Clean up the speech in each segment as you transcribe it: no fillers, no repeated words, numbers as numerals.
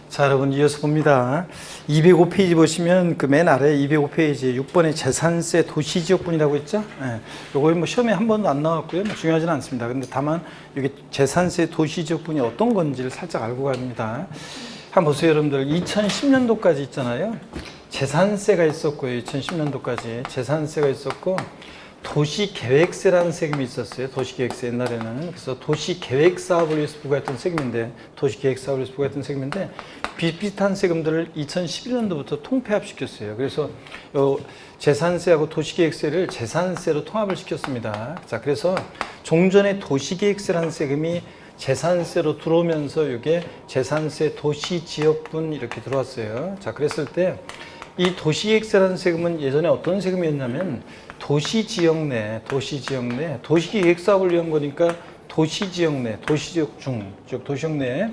자, 여러분 이어서 봅니다. 205페이지 보시면 그 맨 아래 205페이지 6번에 재산세 도시지역분이라고 있죠. 예, 요거 뭐 시험에 한 번도 안 나왔고요. 뭐 중요하지는 않습니다. 근데 다만 이게 재산세 도시지역분이 어떤 건지를 살짝 알고 갑니다. 한번 보세요, 여러분들. 2010년도까지 있잖아요. 재산세가 있었고요. 2010년도까지 재산세가 있었고 도시계획세라는 세금이 있었어요. 도시계획세 옛날에는. 그래서 도시계획사업을 위해서 부과했던 세금인데, 도시계획사업을 위해서 부과했던 세금인데 비슷비슷한 세금들을 2011년도부터 통폐합시켰어요. 그래서 재산세하고 도시계획세를 재산세로 통합을 시켰습니다. 자, 그래서 종전에 도시계획세라는 세금이 재산세로 들어오면서 이게 재산세 도시지역분 이렇게 들어왔어요. 자, 그랬을 때 이 도시계획세라는 세금은 예전에 어떤 세금이었냐면 도시지역 내 도시계획 사업을 위한 거니까 도시지역 내, 도시지역 중, 즉 도시역 내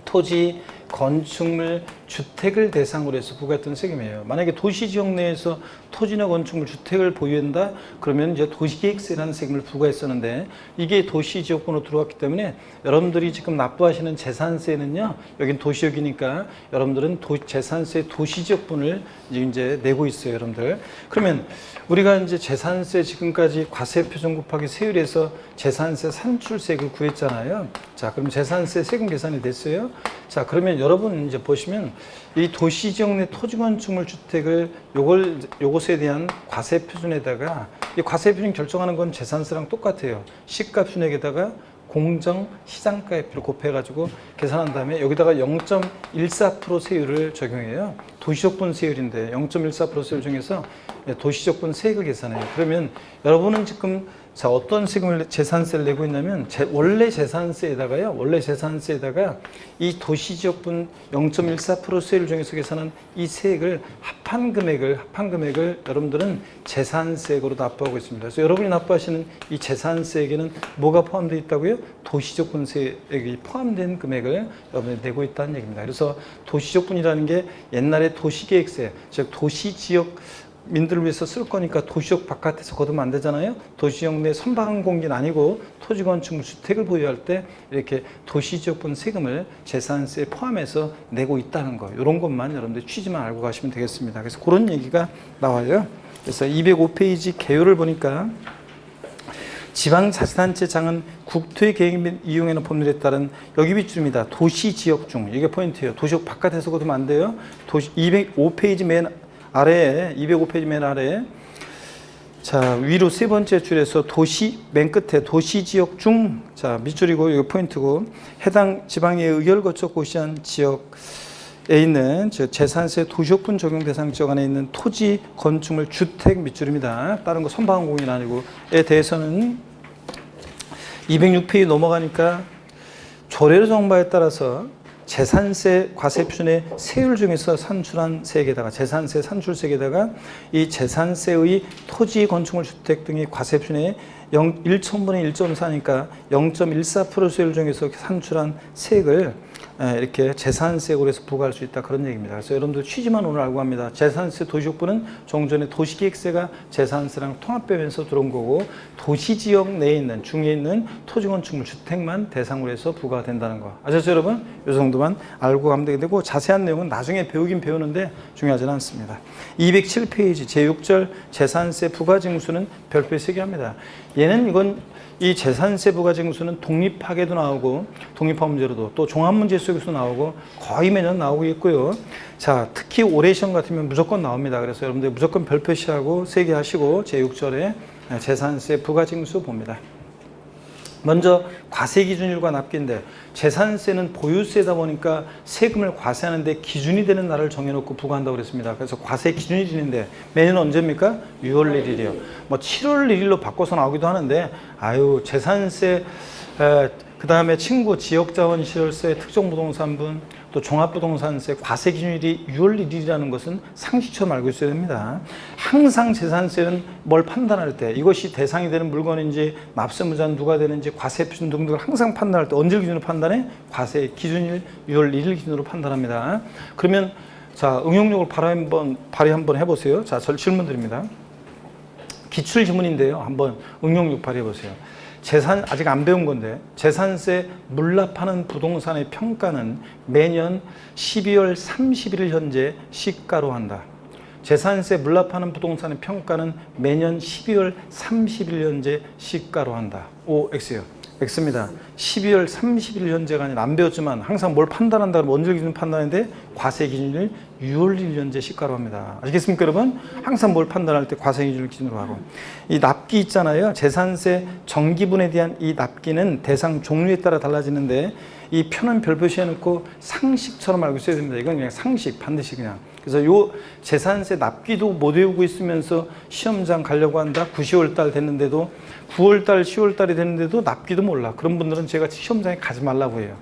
토지, 건축물, 주택을 대상으로 해서 부과했던 세금이에요. 만약에 도시지역 내에서 토지나 건축물, 주택을 보유한다 그러면 이제 도시계획세라는 세금을 부과했었는데 이게 도시지역분으로 들어왔기 때문에 여러분들이 지금 납부하시는 재산세는요, 여긴 도시역이니까 여러분들은 재산세 도시지역분을 이제 내고 있어요, 여러분들. 그러면 우리가 이제 재산세 지금까지 과세표준 곱하기 세율에서 재산세 산출세액을 구했잖아요. 자, 그럼 재산세 세금 계산이 됐어요. 자, 그러면 여러분 이제 보시면 이 도시지역 내 토지 건축물 주택을 요것에 대한 과세표준에다가 이 과세표준 결정하는 건 재산세랑 똑같아요. 시가순액에다가 공정 시장가액비를 곱해가지고 계산한 다음에 여기다가 0.14% 세율을 적용해요. 도시적분 세율인데 0.14% 세율 중에서 도시적분 세액을 계산해요. 그러면 여러분은 지금 자, 어떤 세금을 재산세를 내고 있냐면 원래 재산세에다가요. 원래 재산세에다가 이 도시지역분 0.14% 세율 중에서 계산한 이 세액을 합한 금액을 여러분들은 재산세액으로 납부하고 있습니다. 그래서 여러분이 납부하시는 이 재산세액에는 뭐가 포함되어 있다고요? 도시지역분 세액이 포함된 금액을 여러분이 내고 있다는 얘기입니다. 그래서 도시지역분이라는 게 옛날에 도시계획세, 즉 도시지역 민들을 위해서 쓸 거니까 도시역 바깥에서 거두면 안 되잖아요. 도시역 내 선박한 공기는 아니고 토지 건축물 주택을 보유할 때 이렇게 도시지역분 세금을 재산세에 포함해서 내고 있다는 거, 이런 것만 여러분들 취지만 알고 가시면 되겠습니다. 그래서 그런 얘기가 나와요. 그래서 205페이지 개요를 보니까 지방자치단체장은 국토의 계획 및 이용에는 법률에 따른 여기 밑줄입니다. 도시지역 중, 이게 포인트예요. 도시역 바깥에서 거두면 안 돼요. 205페이지 맨 아래에, 205페이지 맨 아래에, 자, 위로 세 번째 줄에서 맨 끝에 도시지역 중, 자, 밑줄이고, 이거 포인트고, 해당 지방의 의결 거쳐 고시한 지역에 있는, 즉, 재산세 도시역분 적용 대상 지역 안에 있는 토지, 건축물, 주택 밑줄입니다. 다른 거 선박한 공인 아니고,에 대해서는 206페이지 넘어가니까 조례로 정바에 따라서 재산세 과세표준의 세율 중에서 산출한 세액에다가 재산세 산출세액에다가 이 재산세의 토지, 건축물, 주택 등의 과세표준의 1,000분의 1.4니까 0.14% 세율 중에서 산출한 세액을 이렇게 재산세액으로 해서 부과할 수 있다, 그런 얘기입니다. 그래서 여러분들 취지만 오늘 알고 합니다. 재산세 도시역분은 종전에 도시계획세가 재산세랑 통합되면서 들어온 거고, 도시지역 내에 있는 중에 있는 토지 건축물 주택만 대상으로 해서 부과가 된다는 거 아셨죠, 여러분? 이 정도만 알고 가면 되고 자세한 내용은 나중에 배우긴 배우는데 중요하지는 않습니다. 207페이지 제6절 재산세 부과징수는 별표에 쓰게 합니다. 이건 이 재산세 부과징수는 독립하게도 나오고 독립화 문제로도 또 종합문제 속에서 나오고 거의 매년 나오고 있고요. 자, 특히 올해 시험 같으면 무조건 나옵니다. 그래서 여러분들 무조건 별표시하고 세개 하시고 제6절에 재산세 부과징수 봅니다. 먼저 과세기준일과 납기인데 재산세는 보유세다 보니까 세금을 과세하는데 기준이 되는 날을 정해놓고 부과한다고 그랬습니다. 그래서 과세기준일인데 매년 언제입니까? 6월 1일이요. 뭐 7월 1일로 바꿔서 나오기도 하는데 재산세 그 다음에 친구 지역자원시설세, 특정부동산분, 또 종합부동산세 과세기준일이 6월 1일이라는 것은 상식처럼 알고 있어야 됩니다. 항상 재산세는 뭘 판단할 때 이것이 대상이 되는 물건인지 납세무자는 누가 되는지 과세표준 등등을 항상 판단할 때 언제 기준으로 판단해? 과세 기준일 6월 1일 기준으로 판단합니다. 그러면 자, 응용력을 발휘 한번 해보세요. 자, 질문 드립니다. 기출지문인데요. 한번 응용력 발휘해 보세요. 재산 아직 안 배운 건데 재산세 물납하는 부동산의 평가는 매년 12월 31일 현재 시가로 한다. 재산세 물납하는 부동산의 평가는 매년 12월 30일 현재 시가로 한다. O, X요. X입니다. 12월 30일 현재가 아니라 안 배웠지만 항상 뭘 판단한다면 언제 기준 판단하는데 과세 기준일 6월 1일 현재 시가로 합니다. 아시겠습니까, 여러분? 항상 뭘 판단할 때 과세 기준을 기준으로 하고. 이 납기 있잖아요. 재산세 정기분에 대한 이 납기는 대상 종류에 따라 달라지는데 이 표는 별 표시해놓고 상식처럼 알고 있어야 됩니다. 이건 그냥 상식, 반드시 그냥. 그래서 요 재산세 납기도 못 외우고 있으면서 시험장 가려고 한다. 9, 10월 달 됐는데도 9월 달, 10월 달이 됐는데도 납기도 몰라. 그런 분들은 제가 시험장에 가지 말라고 해요.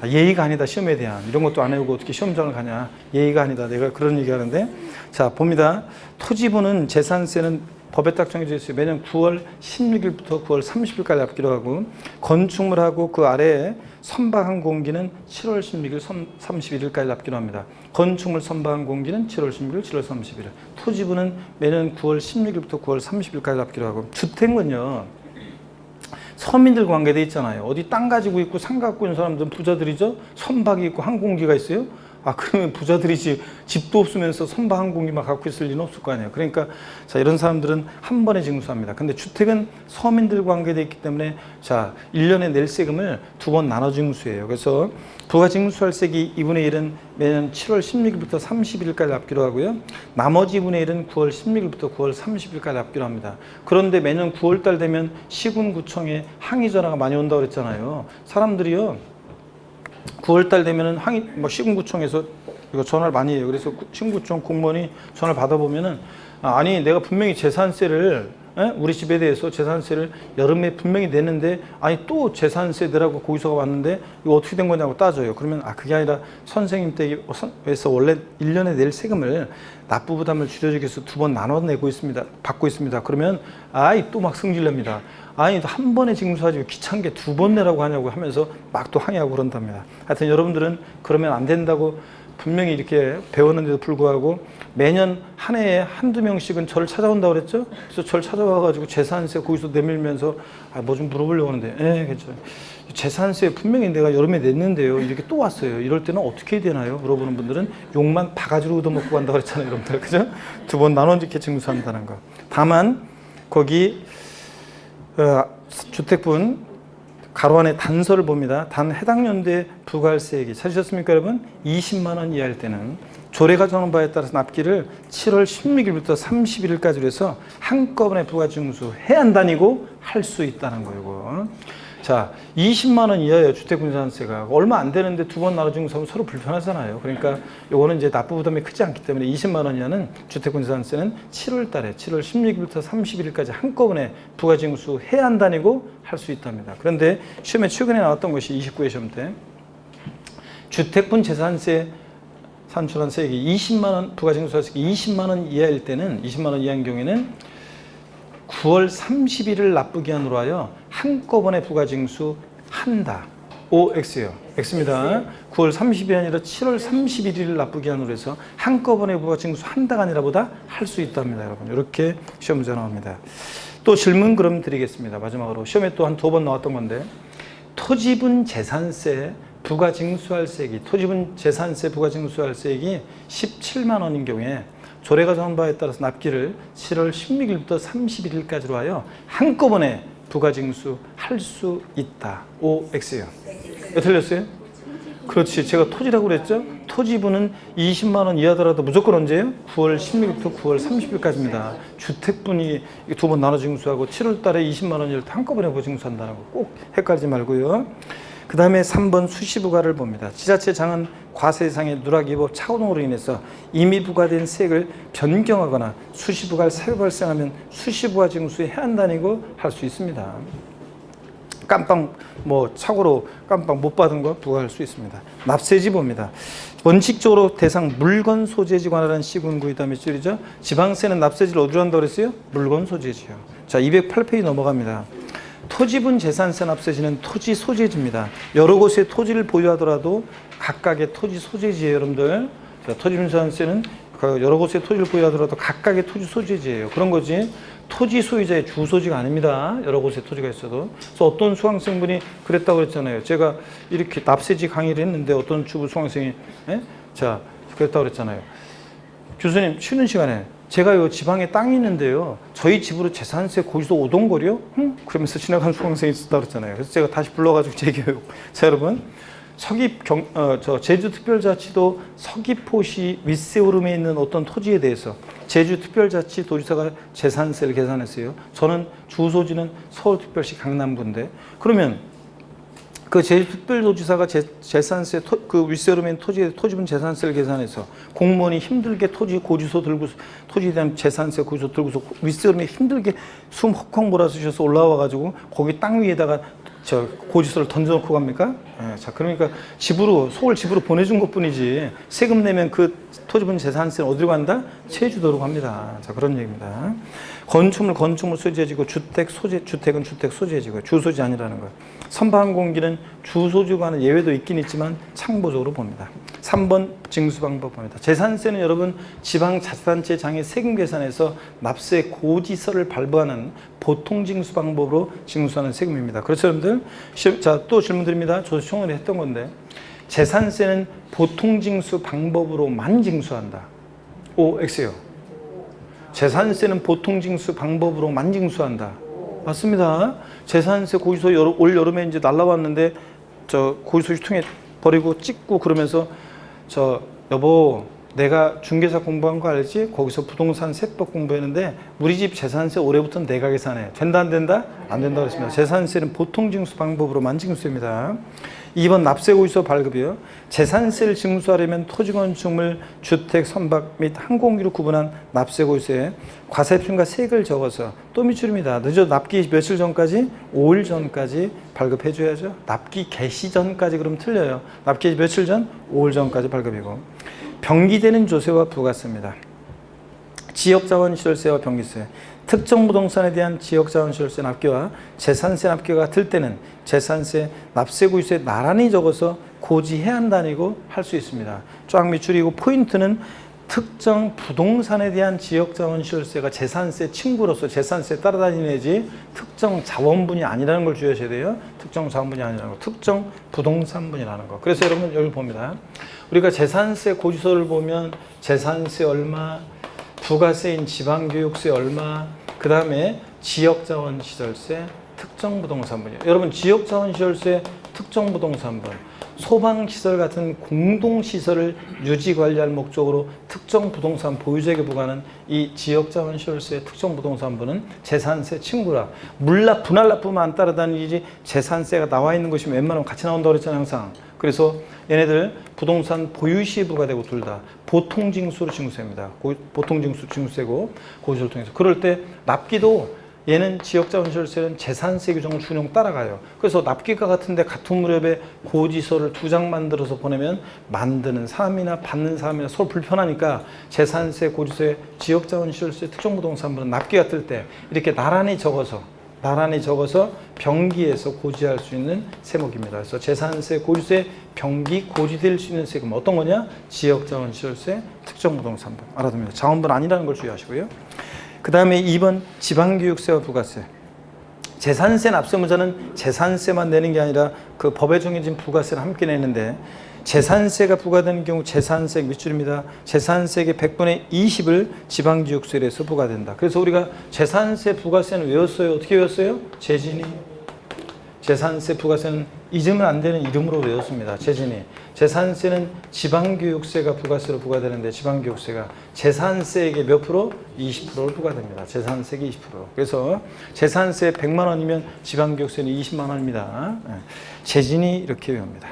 예의가 아니다. 시험에 대한 이런 것도 안 해오고 어떻게 시험장을 가냐. 예의가 아니다. 내가 그런 얘기 하는데 자 봅니다. 토지분은 재산세는 법에 딱 정해져 있어요. 매년 9월 16일부터 9월 30일까지 납기로 하고 건축물하고 그 아래에 선박한 공기는 7월 16일, 31일까지 납기로 합니다. 건축물 선박한 공기는 7월 16일, 7월 31일. 토지분은 매년 9월 16일부터 9월 30일까지 납기로 하고 주택은요. 서민들 관계돼 있잖아요. 어디 땅 가지고 있고 산 갖고 있는 사람들은 부자들이죠. 선박이 있고 항공기가 있어요. 아 그러면 부자들이지 집도 없으면서 선박 항공기만 갖고 있을 리는 없을 거 아니에요. 그러니까 자 이런 사람들은 한 번에 징수합니다. 근데 주택은 서민들 관계돼 있기 때문에 자 1년에 낼 세금을 두 번 나눠 징수해요. 그래서 부가 징수할 세기 2분의 1은 매년 7월 16일부터 31일까지 납기로 하고요. 나머지 2분의 1은 9월 16일부터 9월 30일까지 납기로 합니다. 그런데 매년 9월 달 되면 시군구청에 항의 전화가 많이 온다고 그랬잖아요. 사람들이요. 9월 달 되면은 시군구청에서 이거 전화를 많이 해요. 그래서 시군구청 공무원이 전화를 받아보면은 아니 내가 분명히 재산세를 우리 집에 대해서 재산세를 여름에 분명히 냈는데 아니 또 재산세 내라고 고의서가 왔는데 이거 어떻게 된 거냐고 따져요. 그러면 그게 아니라 선생님 댁에서 원래 1년에 낼 세금을 납부 부담을 줄여주기 위해서 두 번 나눠 내고 있습니다. 받고 있습니다. 그러면 또 막 승질냅니다. 아니 한 번에 징수하지 귀찮은 게 두 번 내라고 하냐고 하면서 막 또 항의하고 그런답니다. 하여튼 여러분들은 그러면 안 된다고 분명히 이렇게 배웠는데도 불구하고 매년 한 해에 한두 명씩은 저를 찾아온다고 그랬죠? 그래서 저를 찾아와가지고 재산세 고의서 내밀면서 뭐 좀 물어보려고 하는데 괜찮아요. 재산세 분명히 내가 여름에 냈는데요. 이렇게 또 왔어요. 이럴 때는 어떻게 해야 되나요? 물어보는 분들은 욕만 바가지로 얻어먹고 간다고 그랬잖아요. 여러분들. 그죠? 두 번 나눠 이렇게 징수한다는 거. 다만 거기 주택분 가로 안에 단서를 봅니다. 단 해당 연도에 부가세액이 찾으셨습니까, 여러분? 20만 원 이하일 때는 조례가 정한 바에 따라서 납기를 7월 16일부터 31일까지로 해서 한꺼번에 부가징수해야 한다니고 할 수 있다는 거예요. 자, 20만 원 이하예요. 주택분자세가 얼마 안 되는데 두 번 나눠 징수하면 서로 불편하잖아요. 그러니까 요거는 이제 납부 부담이 크지 않기 때문에 20만 원 이하는 주택분자세는 7월 달에 7월 16일부터 31일까지 한꺼번에 부가징수해야 한다니고 할 수 있답니다. 그런데 시험에 최근에 나왔던 것이 29회 시험 때 주택분 재산세 산출한 세액이 20만 원 부가징수할 세액이 20만 원 이하일 때는 20만 원 이하인 경우에는 9월 30일을 납부기한으로 하여 한꺼번에 부가징수한다. O, X요. X입니다. 9월 30일이 아니라 7월 31일을 납부기한으로 해서 한꺼번에 부가징수한다가 아니라 보다 할 수 있답니다. 여러분. 이렇게 시험 문제 나옵니다. 또 질문 그럼 드리겠습니다. 마지막으로 시험에 또 한 두 번 나왔던 건데 토지분 재산세 부가징수할 세액이 토지분 재산세 부가징수할 세액이 17만 원인 경우에 조례가 정한 바에 따라서 납기를 7월 16일부터 31일까지로 하여 한꺼번에 부가징수할 수 있다. O, X요. 틀렸어요? 그렇지. 제가 토지라고 그랬죠? 토지분은 20만 원 이하더라도 무조건 언제예요? 9월 16일부터 9월 30일까지입니다. 주택분이 두 번 나눠 징수하고 7월 달에 20만 원을 한꺼번에 부가징수한다는 거 꼭 헷갈리지 말고요. 그 다음에 3번 수시부가를 봅니다. 지자체장은 과세상의 누락이법 착오동으로 인해서 이미 부과된 세액을 변경하거나 수시부가를 새로 발생하면 수시부가 징수해야 한다니고 할 수 있습니다. 깜빵 착오로 깜빵 못 받은 거 부과할 수 있습니다. 납세지 봅니다. 원칙적으로 대상 물건 소재지 관할한 시군구이다 몇 줄이죠? 지방세는 납세지를 어디로 한다고 그랬어요? 물건 소재지요. 자, 208페이지 넘어갑니다. 토지분 재산세 납세지는 토지 소재지입니다. 여러 곳에 토지를 보유하더라도 각각의 토지 소재지예요, 여러분들. 자, 토지분 재산세는 여러 곳에 토지를 보유하더라도 각각의 토지 소재지예요. 그런 거지. 토지 소유자의 주소지가 아닙니다. 여러 곳에 토지가 있어도. 그래서 어떤 수강생분이 그랬다고 그랬잖아요. 제가 이렇게 납세지 강의를 했는데 어떤 주부 수강생이 자 그랬다고 그랬잖아요. 교수님 쉬는 시간에 제가 요 지방에 땅이 있는데요. 저희 집으로 재산세 고지서 오던 거리요? 그러면서 지나간 수강생이 있었다고 그랬잖아요. 그래서 제가 다시 불러가지고 재교육. 자 여러분 제주특별자치도 서귀포시 윗세오름에 있는 어떤 토지에 대해서 제주특별자치도지사가 재산세를 계산했어요. 저는 주소지는 서울특별시 강남구인데 그러면 그 제주특별도지사가 재산세 그 윗세오름에 있는 토지분 재산세를 계산해서 공무원이 힘들게 토지 고지서 들고 토지에 대한 재산세 고지서 들고서 윗세오름에 힘들게 숨 헉헉 몰아쓰셔서 올라와가지고 거기 땅 위에다가 고지서를 던져놓고 갑니까? 자, 그러니까 서울 집으로 보내준 것 뿐이지 세금 내면 그 토지분 재산세는 어디로 간다? 제주도로 갑니다. 자, 그런 얘기입니다. 건축물 소재지고 주택은 주택 소재지고 주소지 아니라는 거예요. 선반공기는 주소지와는 예외도 있긴 있지만 참고적으로 봅니다. 3번 징수방법 봅니다. 재산세는 여러분 지방자치단체장의 세금 계산에서 납세 고지서를 발부하는 보통징수방법으로 징수하는 세금입니다. 그렇죠 여러분들? 자, 또 질문 드립니다. 저도 총회를 했던 건데 재산세는 보통징수 방법으로만 징수한다. O, X요. 재산세는 보통징수 방법으로만 징수한다. 맞습니다. 재산세 고지서 올 여름에 이제 날라왔는데 고지서 휴통에 버리고 찍고 그러면서 여보 내가 중개사 공부한 거 알지? 거기서 부동산 세법 공부했는데 우리 집 재산세 올해부터는 내가 계산해. 된다 안 된다? 안 된다고 했습니다. 재산세는 보통징수 방법으로만 징수입니다. 2번 납세고지서 발급이요. 재산세를 징수하려면 토지건축물, 주택, 선박 및 항공기로 구분한 납세고지서에 과세표준과 세액을 적어서 또 미출입니다. 늦어도 납기 며칠 전까지? 5일 전까지 발급해 줘야죠. 납기 개시 전까지 그러면 틀려요. 납기 며칠 전? 5일 전까지 발급이고. 병기되는 조세와 부가세입니다. 지역자원시설세와 병기세. 특정 부동산에 대한 지역자원시설세 납기와 재산세 납기가 같을 때는 재산세 납세고지서에 나란히 적어서 고지해야 한다니고 할 수 있습니다. 쫙 밑줄이고 포인트는 특정 부동산에 대한 지역자원시설세가 재산세 친구로서 재산세에 따라다니지 특정 자원분이 아니라는 걸 주의하셔야 돼요. 특정 자원분이 아니라는 거. 특정 부동산분이라는 거. 그래서 여러분 여기 봅니다. 우리가 재산세 고지서를 보면 재산세 얼마, 부가세인 지방교육세 얼마, 그 다음에 지역자원시설세, 특정부동산분이에요. 여러분 지역자원시설세, 특정부동산분, 소방시설 같은 공동시설을 유지관리할 목적으로 특정부동산 보유자에게 부과하는 이 지역자원시설세, 특정부동산분은 재산세 친구라. 분할 납부만 안 따라다니지 재산세가 나와 있는 것이 웬만하면 같이 나온다고 그랬잖아요 항상. 그래서 얘네들 부동산 보유시에 부과되고 둘 다 보통징수로 징수합니다. 보통징수 징수세고 고지서를 통해서. 그럴 때 납기도 얘는 지역자원시설세는 재산세 규정을 준용 따라가요. 그래서 납기가 같은데 같은 무렵에 고지서를 2장 만들어서 보내면 만드는 사람이나 받는 사람이나 서로 불편하니까 재산세 고지서에 지역자원시설세 특정부동산분은 납기 같을 때 이렇게 나란히 적어서 병기에서 고지할 수 있는 세목입니다. 그래서 재산세 고지서에 병기 고지될 수 있는 세금 어떤 거냐? 지역자원시설세 특정부동산분 알아둡니다. 자원분 아니라는 걸 주의하시고요. 그 다음에 2번 지방교육세와 부가세. 재산세 납세무자는 재산세만 내는 게 아니라 그 법에 정해진 부가세를 함께 내는데 재산세가 부과되는 경우 재산세 밑줄입니다. 재산세의 100분의 20을 지방교육세로 해서 부과된다. 그래서 우리가 재산세 부가세는 외웠어요. 어떻게 외웠어요? 재진이. 재산세 부가세는 잊으면 안 되는 이름으로 외웠습니다. 재진이. 재산세는 지방교육세가 부가세로 부과되는데 지방교육세가 재산세에게 몇 프로? 20%를 부과됩니다. 재산세가 20%. 그래서 재산세 100만 원이면 지방교육세는 20만 원입니다. 재진이 이렇게 외웁니다.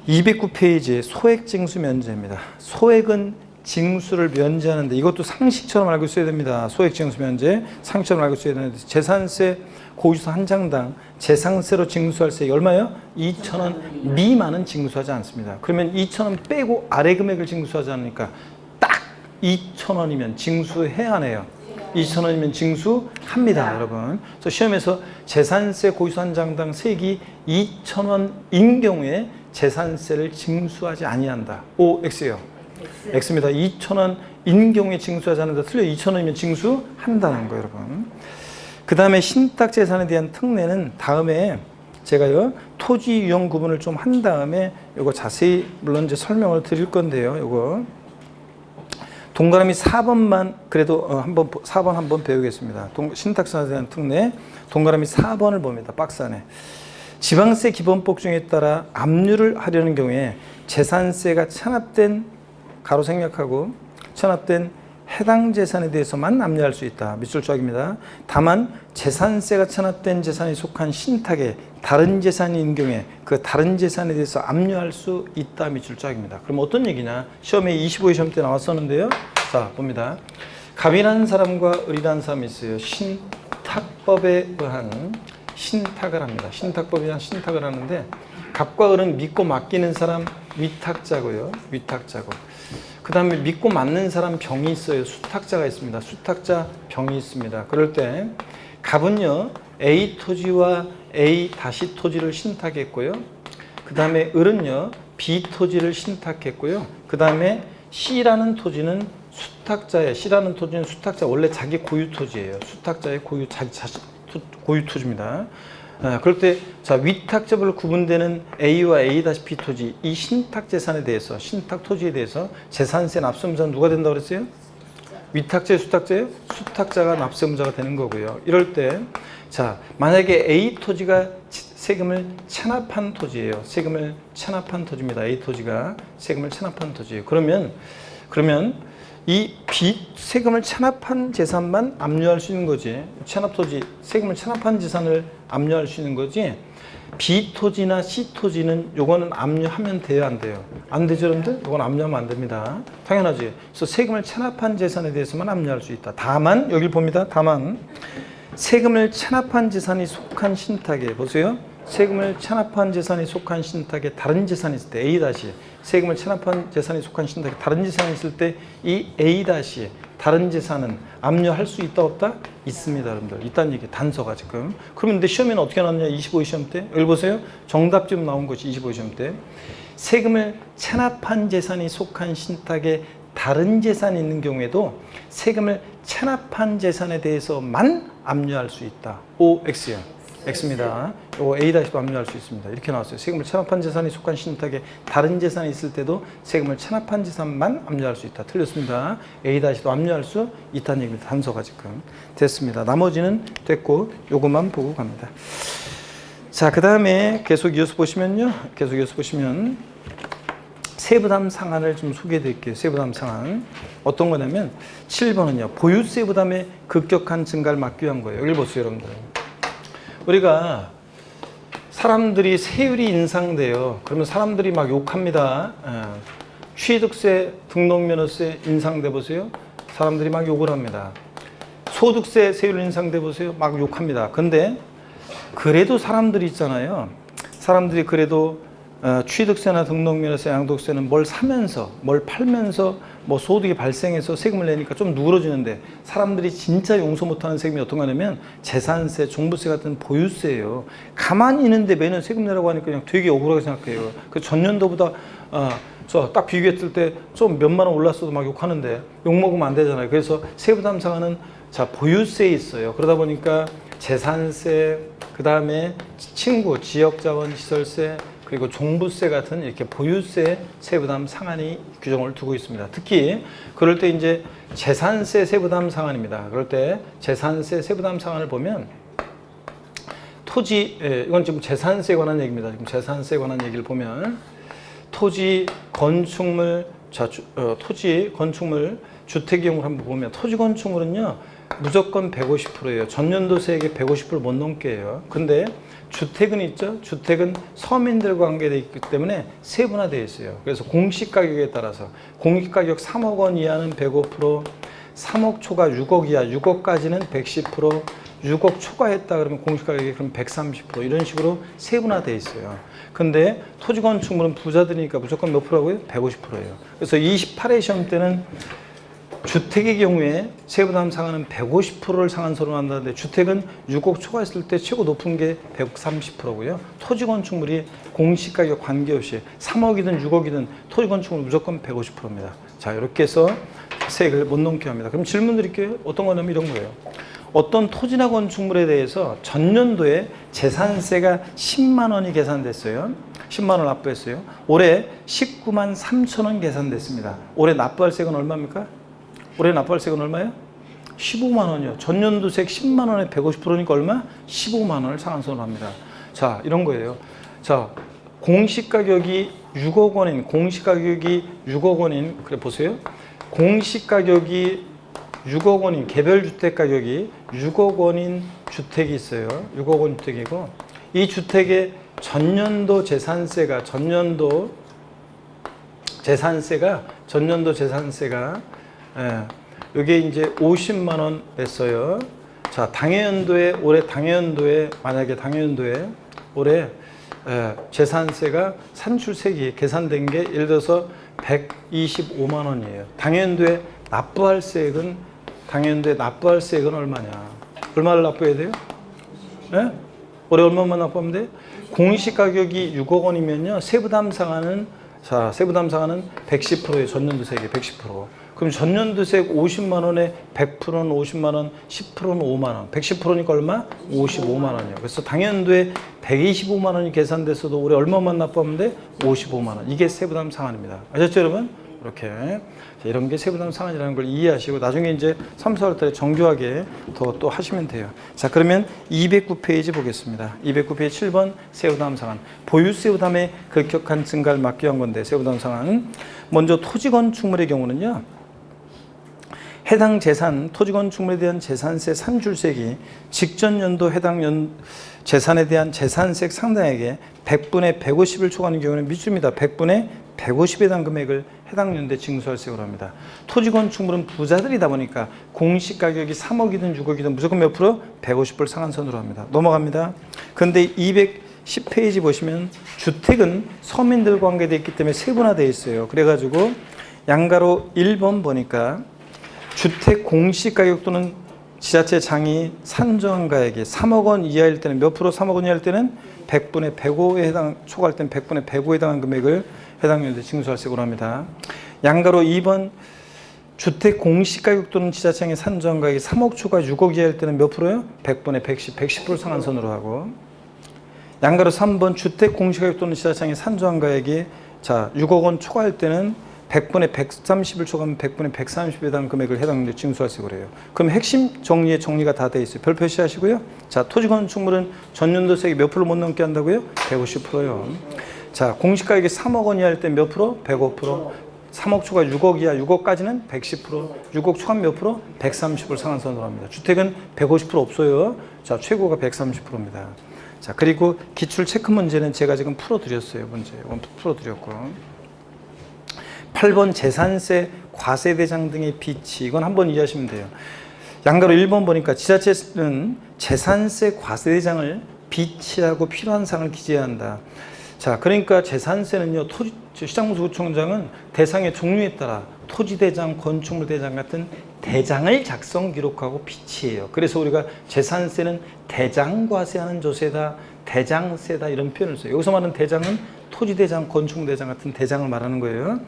209페이지에 소액징수 면제입니다. 소액은 징수를 면제하는데 이것도 상식처럼 알고 있어야 됩니다. 소액징수 면제 상식처럼 알고 있어야 되는데 재산세 고지서 한 장당 재산세로 징수할 세액이 얼마예요? 2,000원 미만은 징수하지 않습니다. 그러면 2,000원 빼고 아래 금액을 징수하지 않으니까 딱 2,000원이면 징수해야 하네요. 2,000원이면 징수합니다, 여러분. 그래서 시험에서 재산세 고지서 한 장당 세액이 2,000원인 경우에 재산세를 징수하지 아니한다. O, X예요. X입니다. 2,000원 인 경우에 징수하지 않는다. 틀려. 2,000원이면 징수한다는 거예요, 여러분. 그 다음에 신탁재산에 대한 특례는 다음에 제가요, 토지 유형 구분을 좀 한 다음에 요거 자세히 물론 이제 설명을 드릴 건데요, 요거. 동그라미 4번만 그래도 4번 한번 배우겠습니다. 신탁재산에 대한 특례. 동그라미 4번을 봅니다. 박스 안에. 지방세 기본법 중에 따라 압류를 하려는 경우에 재산세가 체납된 가로 생략하고 체납된 해당 재산에 대해서만 압류할 수 있다. 밑줄 조각입니다. 다만 재산세가 체납된 재산이 속한 신탁에 다른 재산이 있는 경우에 그 다른 재산에 대해서 압류할 수 있다. 밑줄 조각입니다. 그럼 어떤 얘기냐? 시험에 25회 시험 때 나왔었는데요. 자, 봅니다. 갑이라는 사람과 을이라는 사람이 있어요. 신탁법에 의한 신탁을 합니다. 신탁법에 의한 신탁을 하는데 갑과 을은 믿고 맡기는 사람 위탁자고요. 위탁자고. 그 다음에 믿고 맡는 사람 병이 있어요. 수탁자가 있습니다. 수탁자 병이 있습니다. 그럴 때 갑은요, A 토지와 A 다시 토지를 신탁했고요. 그 다음에 을은요, B 토지를 신탁했고요. 그 다음에 C라는 토지는 수탁자예요. C라는 토지는 수탁자, 원래 자기 고유 토지예요. 수탁자의 고유, 고유 토지입니다. 그럴 때, 자, 위탁자별로 구분되는 A와 A-B 토지, 이 신탁 재산에 대해서, 신탁 토지에 대해서 재산세 납세의무자는 누가 된다고 그랬어요? 위탁자예요, 수탁자예요? 수탁자가 납세의무자가 되는 거고요. 이럴 때, 자, 만약에 A 토지가 세금을 체납한 토지예요. 세금을 체납한 토지입니다. A 토지가 세금을 체납한 토지예요. 그러면 이 세금을 체납한 재산만 압류할 수 있는 거지. 체납토지, 세금을 체납한 재산을 압류할 수 있는 거지. B 토지나 C 토지는 요거는 압류하면 돼요, 안 돼요? 안 되죠, 여러분들? 요건 압류하면 안 됩니다. 당연하지. 그래서 세금을 체납한 재산에 대해서만 압류할 수 있다. 다만, 여기 봅니다. 다만, 세금을 체납한 재산이 속한 신탁에, 보세요. 세금을 체납한 재산이 속한 신탁에 다른 재산이 있을 때 A- 세금을 체납한 재산이 속한 신탁에 다른 재산이 있을 때 이 A- 다른 재산은 압류할 수 있다 없다? 있습니다, 여러분들. 있다는 얘기 단서가 지금. 그러면 근데 시험에는 어떻게 나왔냐? 25 시험 때. 여기 보세요. 정답 좀 나온 것이 25 시험 때. 세금을 체납한 재산이 속한 신탁에 다른 재산이 있는 경우에도 세금을 체납한 재산에 대해서만 압류할 수 있다. O, X요. X입니다. 요거 A-도 압류할 수 있습니다. 이렇게 나왔어요. 세금을 체납한 재산이 속한 신탁에 다른 재산이 있을 때도 세금을 체납한 재산만 압류할 수 있다. 틀렸습니다. A-도 압류할 수 있다는 얘기입니다. 단서가 지금 됐습니다. 나머지는 됐고 요것만 보고 갑니다. 자, 그 다음에 계속 이어서 보시면요. 세부담 상한을 좀 소개해 드릴게요. 세부담 상한. 어떤 거냐면 7번은요. 보유세 부담의 급격한 증가를 막기 위한 거예요. 여기 보세요, 여러분들. 우리가 사람들이 세율이 인상돼요. 그러면 사람들이 막 욕합니다. 취득세, 등록면허세 인상돼 보세요. 사람들이 막 욕을 합니다. 소득세 세율 인상돼 보세요. 막 욕합니다. 근데 그래도 사람들이 있잖아요. 사람들이 그래도 취득세나 등록면허세, 양도세는 뭘 사면서, 뭘 팔면서 뭐 소득이 발생해서 세금을 내니까 좀 누그러지는데 사람들이 진짜 용서 못하는 세금이 어떤 거냐면 재산세, 종부세 같은 보유세예요. 가만히 있는데 매년 세금 내라고 하니까 그냥 되게 억울하게 생각해요. 그 전년도보다 저 딱 비교했을 때 좀 몇만 원 올랐어도 막 욕하는데 욕먹으면 안 되잖아요. 그래서 세부담 상한은 자 보유세에 있어요. 그러다 보니까 재산세, 그 다음에 친구, 지역자원시설세, 그리고 종부세 같은 이렇게 보유세 세부담 상한이 규정을 두고 있습니다. 특히 그럴 때 이제 재산세 세부담 상한입니다. 그럴 때 재산세 세부담 상한을 보면 토지, 이건 지금 재산세에 관한 얘기입니다. 지금 재산세에 관한 얘기를 보면 토지, 건축물, 토지, 건축물, 주택용을 한번 보면 토지 건축물은요 무조건 150%예요. 전년도세액의 150%를 못 넘게 해요. 근데 주택은 있죠. 주택은 서민들과 관계되어 있기 때문에 세분화되어 있어요. 그래서 공시가격에 따라서 공시가격 3억 원 이하는 105%, 3억 초과 6억 이하, 6억까지는 110%, 6억 초과했다 그러면 공시가격이 그럼 130% 이런 식으로 세분화되어 있어요. 근데 토지 건축물은 부자들이니까 무조건 몇 프로라고요? 150%예요. 그래서 28회 시험 때는 주택의 경우에 세부담 상한은 150%를 상한선으로 한다는데 주택은 6억 초과했을 때 최고 높은 게 130%고요. 토지 건축물이 공시가격 관계없이 3억이든 6억이든 토지 건축물 무조건 150%입니다. 자, 이렇게 해서 세액을 못 넘게 합니다. 그럼 질문 드릴게요. 어떤 거냐면 이런 거예요. 어떤 토지나 건축물에 대해서 전년도에 재산세가 10만 원이 계산됐어요. 10만 원 납부했어요. 올해 19만 3천 원 계산됐습니다. 올해 납부할 세액은 얼마입니까? 올해 납부할 세액은 얼마예요? 15만 원이요. 전년도세액 10만 원에 150%니까 얼마? 15만 원을 상한선으로 합니다. 자, 이런 거예요. 자, 공시가격이 6억 원인, 공시가격이 6억 원인, 그래 보세요. 공시가격이 6억 원인, 개별주택 가격이 6억 원인 주택이 있어요. 6억 원 주택이고, 이 주택의 전년도 재산세가, 이게 이제 50만 원 냈어요. 자, 올해 당해연도에, 만약에 당해연도에 올해 재산세가 산출세액이 계산된 게 예를 들어서 125만 원이에요. 당해연도에 납부할 세액은 얼마냐? 얼마를 납부해야 돼요? 네? 올해 얼마만 납부하면 돼요? 공시가격이 6억 원이면요. 세부담 상한은 110%예요. 전년도 세액이 110%. 그럼 전년도 세액 50만 원에 100%는 50만 원, 10%는 5만 원. 110%니까 얼마? 55만 원이요. 그래서 당연도에 125만 원이 계산됐어도 올해 얼마만 납부하면 돼? 55만 원. 이게 세부담 상한입니다. 아셨죠, 여러분? 이렇게. 자, 이런 게 세부담 상한이라는 걸 이해하시고 나중에 이제 3, 4월 달에 정교하게 또 하시면 돼요. 자, 그러면 209페이지 보겠습니다. 209페이지 7번 세부담 상한. 보유세부담의 급격한 증가를 막기 위한 건데 세부담 상한. 먼저 토지 건축물의 경우는요. 해당 재산, 토지 건축물에 대한 재산세 산출세액이 직전 연도 해당 재산에 대한 재산세액 상당액의 100분의 150을 초과하는 경우는 밑줄입니다. 100분의 150에 해당 금액을 해당 연도에 징수할 세액으로 합니다. 토지 건축물은 부자들이다 보니까 공시가격이 3억이든 6억이든 무조건 몇 프로? 150% 상한선으로 합니다. 넘어갑니다. 그런데 210페이지 보시면 주택은 서민들과 관계되어 있기 때문에 세분화되어 있어요. 그래가지고 양가로 1번 보니까 주택 공시가격 또는 지자체 장이 산정한 가액이 3억 원 이하일 때는 몇 프로? 3억 원 이하일 때는 100분의 105에 초과할 때는 100분의 105에 해당하는 금액을 해당 연도에 징수할 세액으로 합니다. 양가로 2번 주택 공시가격 또는 지자체장이 산정한 가액이 3억 초과 6억 이하일 때는 몇 프로요? 100분의 110, 110% 상한선으로 하고 양가로 3번 주택 공시가격 또는 지자체장이 산정한 가액이 6억 원 초과할 때는 100분의 130을 초과하면 100분의 130에 해당하는 금액을 해당 연도에 징수할 세액으로 해요. 그럼 핵심 정리가 다 돼 있어요. 별 표시하시고요. 자, 토지 건축물은 전년도 세액이 몇 프로 못 넘게 한다고요? 150%요. 자, 공시가격이 3억 원이 할 때 몇 프로? 105%. 3억 초과 6억 이하 6억까지는 110%. 6억 초과 몇 프로? 130% 상한선으로 합니다. 주택은 150% 없어요. 자, 최고가 130%입니다. 자, 그리고 기출 체크 문제는 제가 지금 풀어드렸어요. 이건 풀어드렸고. 8번 재산세, 과세대장 등의 비치. 이건 한번 이해하시면 돼요. 양가로 1번 보니까 지자체는 재산세, 과세대장을 비치하고 필요한 사항을 기재해야 한다. 자, 그러니까 재산세는요, 시장문수구청장은 대상의 종류에 따라 토지대장, 건축물대장 같은 대장을 작성, 기록하고 비치해요. 그래서 우리가 재산세는 대장과세하는 조세다, 대장세다 이런 표현을 써요. 여기서 말하는 대장은 토지대장, 건축물대장 같은 대장을 말하는 거예요.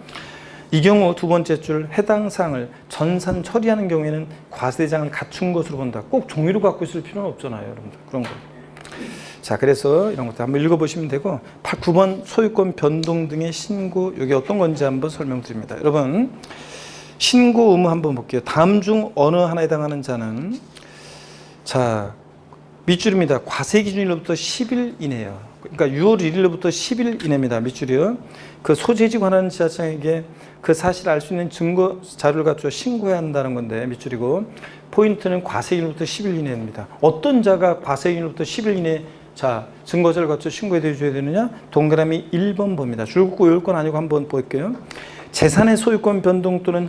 이 경우 두 번째 줄 해당 사항을 전산 처리하는 경우에는 과세대장을 갖춘 것으로 본다. 꼭 종이로 갖고 있을 필요는 없잖아요, 여러분들. 그런 거. 자, 그래서 이런 것도 한번 읽어보시면 되고 9번 소유권 변동 등의 신고, 이게 어떤 건지 한번 설명드립니다. 여러분, 신고 의무 한번 볼게요. 다음 중 어느 하나에 해당하는 자는 자, 밑줄입니다. 과세 기준일로부터 10일 이내요. 그러니까 6월 1일로부터 10일 이내입니다. 밑줄이요. 그 소재지 관한 지자체에게 그 사실을 알 수 있는 증거 자료를 갖춰 신고해야 한다는 건데 밑줄이고 포인트는 과세일로부터 10일 이내입니다. 어떤 자가 과세일로부터 10일 이내 증거 자료를 갖춰 신고해 줘야 되느냐? 동그라미 1번 봅니다. 줄긋고 열 건 아니고 한번 볼게요. 재산의 소유권 변동 또는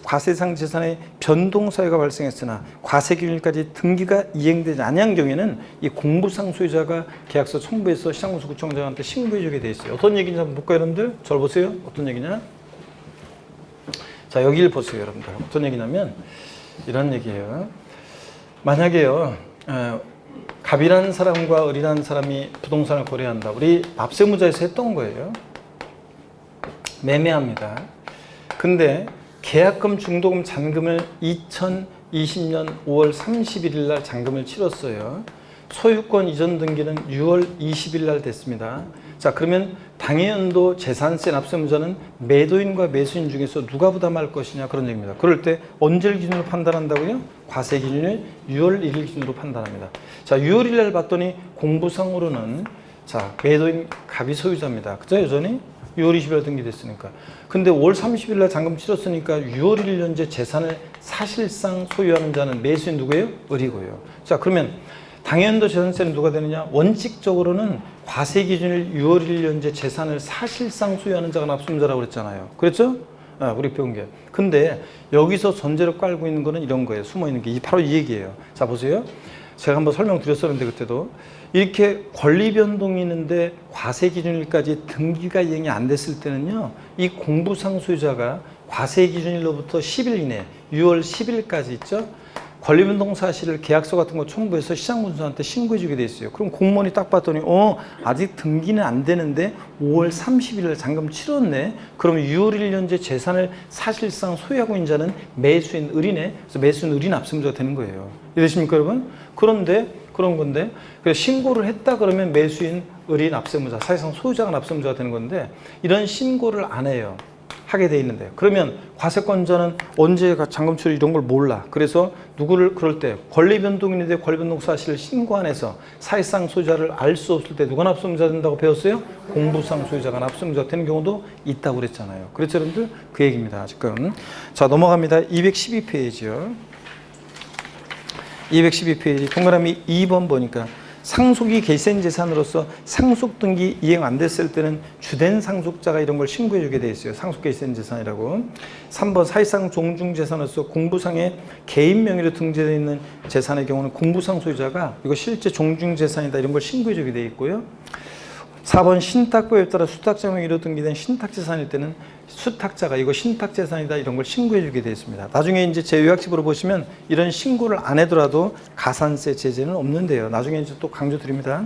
과세상 재산의 변동 사유가 발생했으나 과세 기준일까지 등기가 이행되지 않은 경우에는 이 공부상 소유자가 계약서 첨부해서 시장문수구청장한테 신고해 주게 돼 있어요. 어떤 얘기인지 한번 볼까요, 여러분들? 저를 보세요. 어떤 얘기냐? 자, 여기를 보세요, 여러분들. 어떤 얘기냐면 이런 얘기예요. 만약에요, 갑이라는 사람과 을이라는 사람이 부동산을 거래한다. 우리 납세무자에서 했던 거예요. 매매합니다. 근데 계약금, 중도금, 잔금을 2020년 5월 31일 날 잔금을 치렀어요. 소유권 이전 등기는 6월 20일 날 됐습니다. 자, 그러면 당해연도 재산세 납세무자는 매도인과 매수인 중에서 누가 부담할 것이냐 그런 얘기입니다. 그럴 때 언제를 기준으로 판단한다고요? 과세 기준일 6월 1일 기준으로 판단합니다. 자, 6월 1일 날 봤더니 공부상으로는 자, 매도인 갑이 소유자입니다. 그죠? 여전히 6월 20일 날 등기됐으니까. 근데 5월 30일 날 잔금 치렀으니까 6월 1일 현재 재산을 사실상 소유하는 자는 매수인 누구예요? 을이고요. 자, 그러면 당연도 재산세는 누가 되느냐? 원칙적으로는 과세 기준일 6월 1일 현재 재산을 사실상 소유하는 자가 납세무자라고 그랬잖아요. 그랬죠? 우리 배운 게. 근데 여기서 전제로 깔고 있는 거는 이런 거예요. 숨어 있는 게 바로 이 얘기예요. 자, 보세요. 제가 한번 설명드렸었는데 그때도 이렇게 권리 변동이 있는데 과세 기준일까지 등기가 이행이 안 됐을 때는요, 이 공부상 소유자가 과세 기준일로부터 10일 이내 6월 10일까지 있죠. 권리 변동 사실을 계약서 같은 거 첨부해서 시장군수한테 신고해 주게 돼 있어요. 그럼 공무원이 딱 봤더니 아직 등기는 안 되는데 5월 30일에 잔금 치렀네. 그럼 6월 1일 현재 재산을 사실상 소유하고 있는 자는 매수인 을이네. 그래서 매수인 을이 납세무자가 되는 거예요. 이해되십니까, 여러분? 그런데 그런 건데 그래서 신고를 했다 그러면 매수인 을이 납세무자, 사실상 소유자가 납세무자가 되는 건데 이런 신고를 안 해요. 하게 돼 있는데 그러면 과세권자는 언제 잔금 처리 이런 걸 몰라. 그래서 누구를 그럴 때 권리 변동인데 권리 변동 사실을 신고 안 해서 사실상 소유자를 알 수 없을 때 누가 납세무자 된다고 배웠어요? 공부상 소유자가 납세무자 되는 경우도 있다고 그랬잖아요. 그렇죠, 여러분들? 그 얘기입니다. 지금 자, 넘어갑니다. 212페이지요. 212페이지 동그라미 2번 보니까 상속이 개시된 재산으로서 상속 등기 이행 안 됐을 때는 주된 상속자가 이런 걸 신고해 주게 돼 있어요. 상속 개시된 재산이라고. 3번 사실상 종중 재산으로서 공부상에 개인 명의로 등재되어 있는 재산의 경우는 공부상 소유자가 이거 실제 종중 재산이다 이런 걸 신고해 주게 돼 있고요. 4번 신탁법에 따라 수탁자 명의로 등기된 신탁재산일 때는 수탁자가 이거 신탁재산이다 이런 걸 신고해 주게 되어 있습니다. 나중에 이제 제 요약집으로 보시면 이런 신고를 안 해더라도 가산세 제재는 없는데요. 나중에 이제 또 강조 드립니다.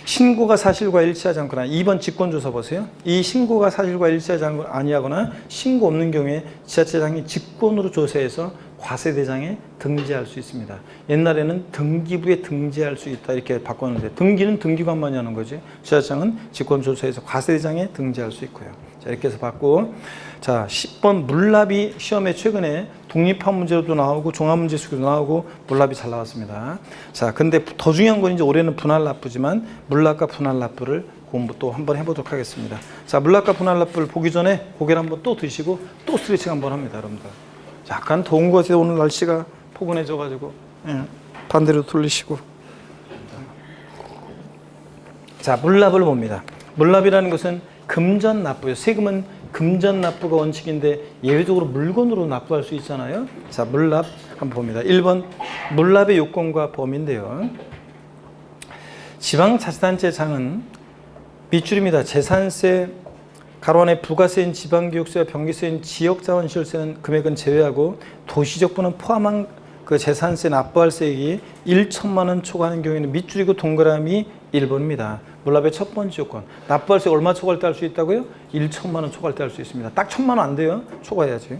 신고가 사실과 일치하지 않거나 2번 직권조사 보세요. 이 신고가 사실과 일치하지 아니하거나 신고 없는 경우에 지자체장이 직권으로 조사해서 과세대장에 등재할 수 있습니다. 옛날에는 등기부에 등재할 수 있다 이렇게 바꿨는데 등기는 등기관만이 하는 거지. 지자체장은 직권조사해서 과세대장에 등재할 수 있고요. 자, 이렇게 해서 받고 자 10번 물납이 시험에 최근에 독립학 문제로도 나오고 종합문제 수기도 나오고 물납이 잘 나왔습니다. 자, 근데 더 중요한 건 이제 올해는 분할납부지만 물납과 분할납부를 공부 또 한번 해보도록 하겠습니다. 자, 물납과 분할납부를 보기 전에 고개를 한번 또 드시고 또 스트레칭 한번 합니다, 여러분들. 약간 더운 것 같아요. 오늘 날씨가 포근해져가지고 반대로 돌리시고. 자, 물납을 봅니다. 물납이라는 것은 금전납부예요. 세금은 금전납부가 원칙인데 예외적으로 물건으로 납부할 수 있잖아요. 자, 물납 한번 봅니다. 1번 물납의 요건과 범위인데요. 지방자치단체장은 밑줄입니다. 재산세 가로 안에 부가세인 지방교육세와 병기세인 지역자원시설세는 금액은 제외하고 도시적부는 포함한 그 재산세 납부할 세액이 1천만 원 초과하는 경우에는 밑줄이고 동그라미 1번입니다. 물납의 첫 번째 요건. 납부할 세액 얼마 초과할 때 할 수 있다고요? 1천만 원 초과할 때 할 수 있습니다. 딱 1천만 원 안 돼요. 초과해야지.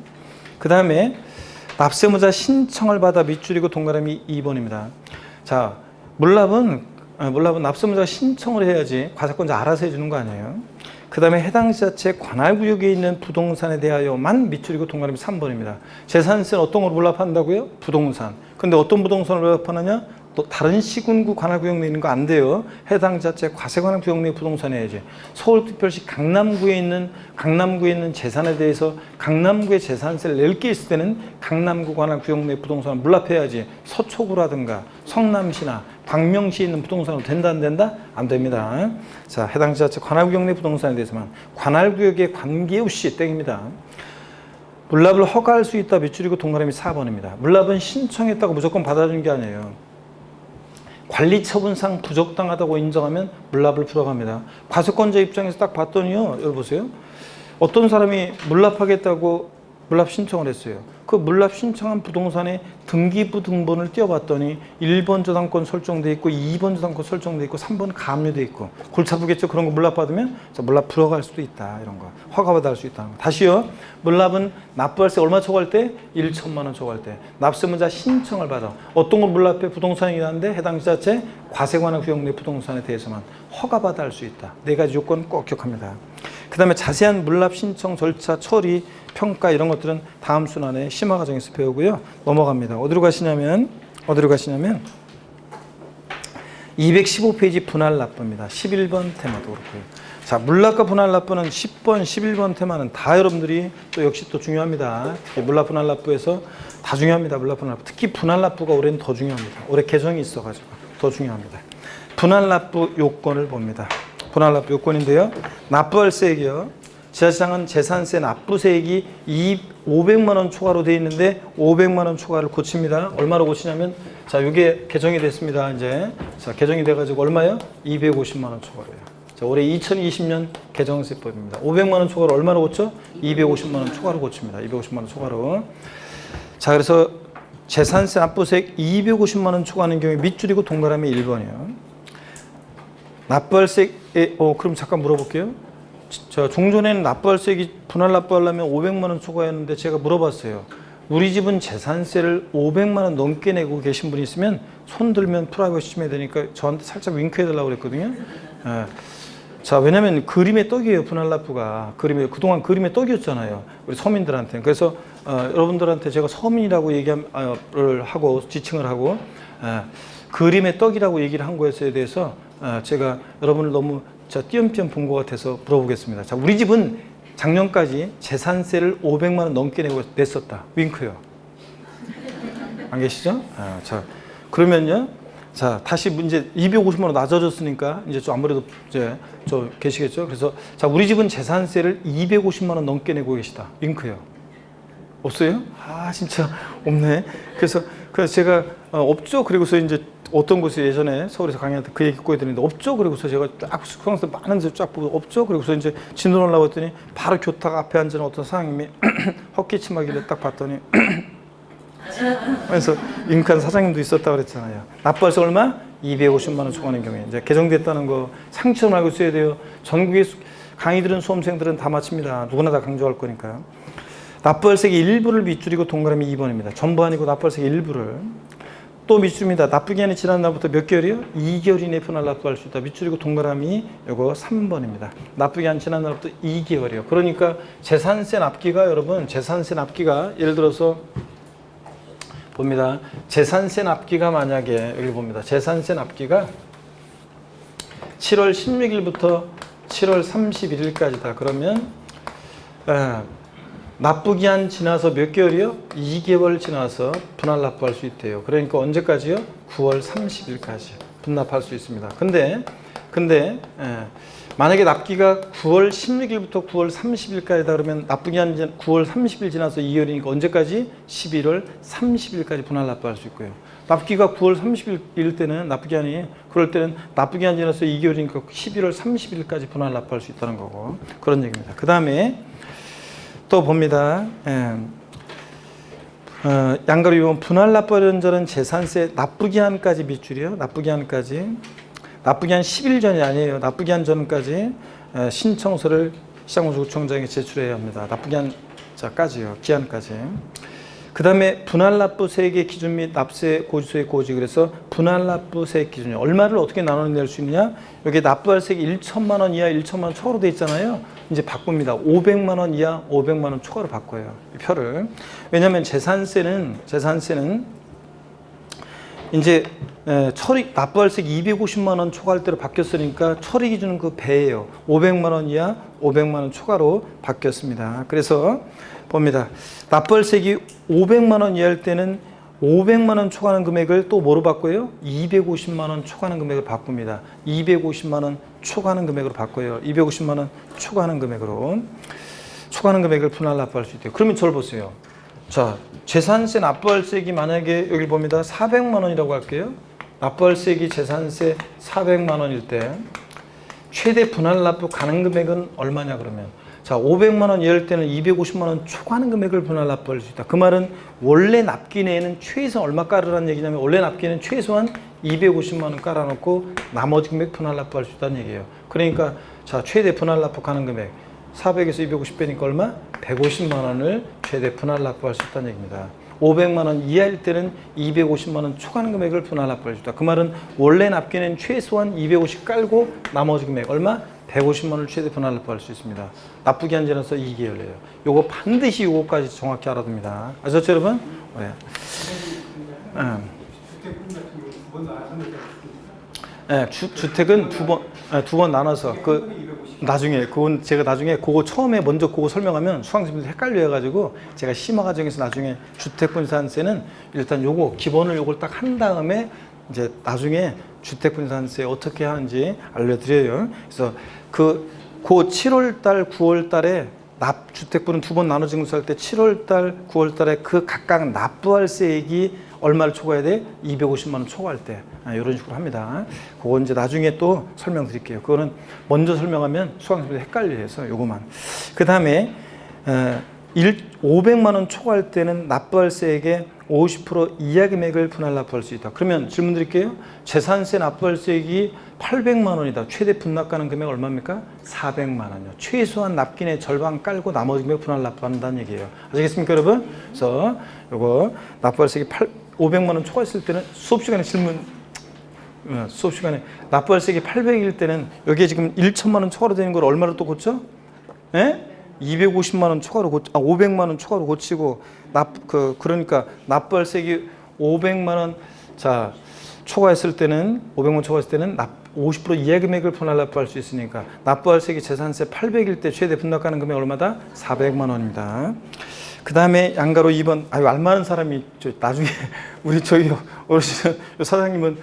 그 다음에 납세무자 신청을 받아 밑줄이고 동그라미 2번입니다. 자, 물납은 납세무자가 신청을 해야지 과세권자 알아서 해주는 거 아니에요. 그 다음에 해당 지자체 관할구역에 있는 부동산에 대하여만 밑줄이고 동그라미 3번입니다. 재산세는 어떤 걸 물납한다고요? 부동산. 근데 어떤 부동산을 물납하느냐? 또 다른 시군구 관할구역 내에 있는 거 안 돼요. 해당 지자체 과세관할구역 내 부동산 해야지. 서울특별시 강남구에 있는 재산에 대해서 강남구에 재산세를 낼 게 있을 때는 강남구 관할구역 내 부동산을 물납해야지. 서초구라든가 성남시나 광명시에 있는 부동산으로 된다 안 된다? 안 됩니다. 자, 해당 지자체 관할구역 내 부동산에 대해서만 관할구역에 관계없이 땡입니다. 물납을 허가할 수 있다 밑줄이고 동그라미 4번입니다. 물납은 신청했다고 무조건 받아주는 게 아니에요. 관리처분상 부적당하다고 인정하면 물납을 풀어갑니다. 과세권자 입장에서 딱 봤더니요, 여러분 보세요. 어떤 사람이 물납하겠다고 물납 신청을 했어요. 그 물납 신청한 부동산의 등기부 등본을 띄워봤더니 1번 저당권 설정돼 있고 2번 저당권 설정돼 있고 3번 가압류돼 있고 골치 아프겠죠. 그런 거 물납 받으면 물납 불허갈 수도 있다. 이런 거 허가받을 수 있다는 거. 다시요. 물납은 납부할세 얼마 초과할 때? 1천만 원 초과할 때 납세문자 신청을 받아. 어떤 걸 물납해? 부동산이긴 한데 해당 지자체 과세관할 구역 내 부동산에 대해서만 허가받아 할 수 있다. 네 가지 요건 꼭 기억합니다. 그 다음에 자세한 물납 신청 절차, 처리, 평가 이런 것들은 다음 순환에 심화 과정에서 배우고요. 넘어갑니다. 어디로 가시냐면 215페이지 분할 납부입니다. 11번 테마도 그렇고요. 자, 물납과 분할 납부는 10번, 11번 테마는 다 여러분들이 또 역시 또 중요합니다. 특히 물납 분할 납부에서 다 중요합니다. 물납 분할 납부. 특히 분할 납부가 올해는 더 중요합니다. 올해 개정이 있어가지고 더 중요합니다. 분할 납부 요건을 봅니다. 분할 납부 요건인데요. 납부할세액이요. 지자체장은 재산세 납부세액이 500만 원 초과로 되어 있는데 500만 원 초과를 고칩니다. 얼마로 고치냐면 자, 이게 개정이 됐습니다. 이제 자, 개정이 돼가지고 얼마요? 250만 원 초과로요. 자, 올해 2020년 개정세법입니다. 500만 원 초과로 얼마로 고쳐? 250만 원 초과로 고칩니다. 250만 원 초과로. 자, 그래서 재산세 납부세액 250만 원 초과하는 경우에 밑줄이고 동그라미 1번이요. 납부할세액 그럼 잠깐 물어볼게요. 자, 종전에는 납부할세액이 분할 납부하려면 500만 원 초과했는데 제가 물어봤어요. 우리 집은 재산세를 500만 원 넘게 내고 계신 분이 있으면 손 들면 프라이버시 침해 되니까 저한테 살짝 윙크해달라고 그랬거든요. 자, 왜냐면 그림의 떡이에요. 분할 납부가. 그동안 그림의 떡이었잖아요. 우리 서민들한테. 그래서 여러분들한테 제가 서민이라고 하고 지칭을 하고 그림의 떡이라고 얘기를 한 것에 대해서 제가 여러분을 너무 띄엄띄엄 본 것 같아서 물어보겠습니다. 자, 우리 집은 작년까지 재산세를 500만 원 넘게 냈었다. 윙크요. 안 계시죠? 자, 그러면요. 자, 다시 문제 250만 원 낮아졌으니까 이제 좀 아무래도 이제 계시겠죠? 그래서 자, 우리 집은 재산세를 250만 원 넘게 내고 계시다. 윙크요. 없어요? 진짜 없네. 그래서 제가 없죠. 그리고서 이제 어떤 곳에 예전에 서울에서 강의할 때 그 얘기 꼭 해드리는데 없죠. 그리고서 제가 쫙 수강생 많은 데서 쫙 보고 없죠. 그리고서 이제 진도를 나왔더니 바로 교탁 앞에 앉은 어떤 사장님이 헛기침하길래 딱 봤더니 그래서 윙크한 사장님도 있었다고 그랬잖아요. 납부할세 얼마? 250만 원 초과하는 경우에 이제 개정됐다는 거 상처럼 알고 있어야 돼요. 전국의 강의 들은 수험생들은 다 마칩니다. 누구나 다 강조할 거니까요. 납부할세의 일부를 밑줄이고 동그라미 2번입니다. 전부 아니고 납부할세의 일부를. 또 밑줄입니다. 납부기한이 지난 날부터 몇 개월이요? 2개월 이내에 분할 납부할 수 있다. 밑줄이고 동그라미 요거 3번입니다. 납부기한 지난 날부터 2개월이요. 그러니까 재산세 납기가 여러분 재산세 납기가 예를 들어서 봅니다. 재산세 납기가 만약에 여기 봅니다. 재산세 납기가 7월 16일부터 7월 31일까지다. 그러면 납부기한 지나서 몇 개월이요? 2개월 지나서 분할 납부할 수 있대요. 그러니까 언제까지요? 9월 30일까지 분납할 수 있습니다. 근데 만약에 납기가 9월 16일부터 9월 30일까지다 그러면 납부기한 9월 30일 지나서 2개월이니까 언제까지? 11월 30일까지 분할 납부할 수 있고요. 납기가 9월 30일일 때는 납부기한이 그럴 때는 납부기한 지나서 2개월이니까 11월 30일까지 분할 납부할 수 있다는 거고 그런 얘기입니다. 그 다음에 또 봅니다. 양가로 이번 분할 납부하려는 자는 재산세 납부기한까지 밑줄이요. 납부기한까지. 납부기한 10일 전이 아니에요. 납부기한 전까지 신청서를 시장공사구청장에 제출해야 합니다. 납부기한까지요. 기한까지. 그 다음에 분할납부세액의 기준 및 납세 고지서의 고지. 그래서 분할납부세액 기준이 얼마를 어떻게 나눠낼 수 있느냐? 여기 납부할 세액이 1천만 원 이하 1천만 원 초과로 되어 있잖아요. 이제 바꿉니다. 500만 원 이하 500만 원 초과로 바꿔요. 이 표를. 왜냐하면 재산세는 이제 납부할세액 250만 원 초과할 때로 바뀌었으니까 처리 기준은 그 배예요. 500만 원 이하 500만 원 초과로 바뀌었습니다. 그래서 봅니다. 납부할세액이 500만 원 이하일 때는 500만 원 초과하는 금액을 또 뭐로 바꿔요? 250만 원 초과하는 금액을 바꿉니다. 250만 원 초과하는 금액으로 바꿔요. 250만 원 초과하는 금액으로. 초과하는 금액을 분할 납부할 수 있대요. 그러면 저를 보세요. 자, 재산세 납부할세액이 만약에 여기 봅니다. 400만 원이라고 할게요. 납부할세액이 재산세 400만 원일 때 최대 분할 납부 가능 금액은 얼마냐 그러면 자, 500만 원 이할 때는 250만 원 초과하는 금액을 분할 납부할 수 있다. 그 말은 원래 납기내에는 최소한 얼마 깔으라는 얘기냐면 원래 납기는 최소한 250만 원 깔아놓고 나머지 금액 분할 납부할 수 있다는 얘기예요. 그러니까 자, 최대 분할 납부 가능 금액 400에서 250 빼니까 얼마? 150만 원을 최대 분할 납부할 수 있다는 얘기입니다. 500만 원 이하일 때는 250만 원 초과하는 금액을 분할 납부할 수 있다. 그 말은 원래 납기는 최소한 250 깔고 나머지 금액 얼마? 150만 원을 최대 분할 납부할 수 있습니다. 납부기한 지나서 2개월이에요. 요거 반드시 요거까지 정확히 알아둡니다. 아셨죠, 여러분? 네. 네, 주택은 두 번 나눠서 나중에 그건 제가 나중에 그거 처음에 먼저 그거 설명하면 수강생분들 헷갈려 해가지고 제가 심화 과정에서 나중에 주택분산세는 일단 요거 기본을 요걸 딱 한 다음에 이제 나중에 주택분산세 어떻게 하는지 알려드려요. 그래서 그 7월달, 9월달에 주택분은 두 번 나눠 징수할 때 7월달, 9월달에 그 각각 납부할 세액이 얼마를 초과해야 돼? 250만 원 초과할 때 이런 식으로 합니다. 그거 이제 나중에 또 설명드릴게요. 그거는 먼저 설명하면 수강생들이 헷갈려해서 요거만. 그 다음에 500만 원 초과할 때는 납부할 세액의 50% 이하 금액을 분할 납부할 수 있다. 그러면 질문 드릴게요. 재산세 납부할 세액이 800만 원이다. 최대 분납 가능 금액 얼마입니까? 400만 원이요. 최소한 납기내 절반 깔고 나머지 금액 분할 납부한다는 얘기예요. 아시겠습니까, 여러분? 그래서 요거 납부할 세액이 500만 원 초과했을 때는 수업 시간에 납부할 세액이 800일 때는 여기에 지금 1천만 원 초과로 되는 걸 얼마로 또 고쳐? 예? 250만 원 초과로 500만 원 초과로 고치고 그러니까 납부할 세액이 500만 원 초과했을 때는 500만 초과했을 때는 50% 이하 금액을 분할 납부할 수 있으니까 납부할 세액이 재산세 800일 때 최대 분납 가능 금액 얼마다? 400만 원입니다. 그 다음에 양가로 2번 알만한 사람이 나중에 우리 저기 어르신 사장님은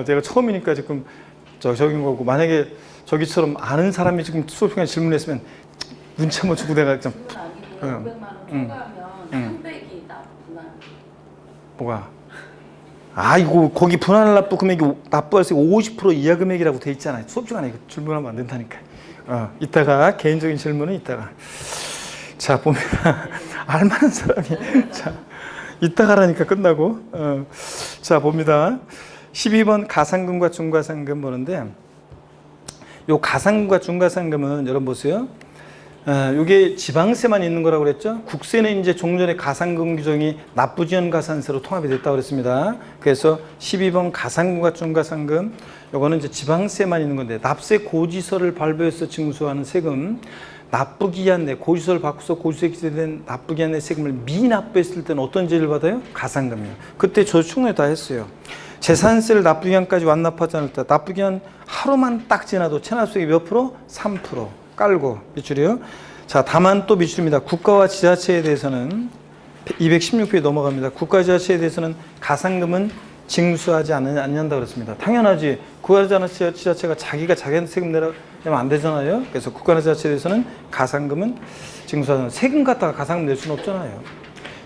제가 처음이니까 지금 저긴 거고 만약에 저기처럼 아는 사람이 지금 수업 시간에 질문했으면 눈치 한번 주고 내가 좀 500만 원 초과하면 300이 납부나 뭐가? 이거 거기 분할 납부 금액이 납부할 수 50% 이하 금액이라고 돼 있잖아요. 수업 시간에 이거 질문하면 안 된다니까. 이따가 개인적인 질문은 이따가. 자 봅니다. 알만한 사람이 자 이따가라니까 끝나고. 자 봅니다. 12번 가산금과 중과상금 보는데 요 가산금과 중과상금은 여러분 보세요. 이게 지방세만 있는 거라고 그랬죠. 국세는 이제 종전에 가산금 규정이 납부지연 가산세로 통합이 됐다고 그랬습니다. 그래서 12번 가산금과 중과상금 요거는 이제 지방세만 있는 건데 납세 고지서를 발부해서 징수하는 세금 납부기한 내 고지서를 바꿔서 고지서에 기재된 납부기한 내 세금을 미납부했을 때는 어떤 죄를 받아요? 가산금이요. 그때 저 충분히 다 했어요. 재산세를 납부기한까지 완납하지 않을 때 납부기한 하루만 딱 지나도 체납세액이 몇 프로? 3% 깔고 미출이요. 자, 다만 또 미출입니다. 국가와 지자체에 대해서는 216페이지 넘어갑니다. 국가 지자체에 대해서는 가산금은 징수하지 않는다고 그랬습니다. 당연하지. 국가나 지자체가 자기가 자기한테 세금 내면 안 되잖아요. 그래서 국가나 지자체에 대해서는 가산금은 징수하지 않는다. 세금 갖다가 가산금 낼 수는 없잖아요.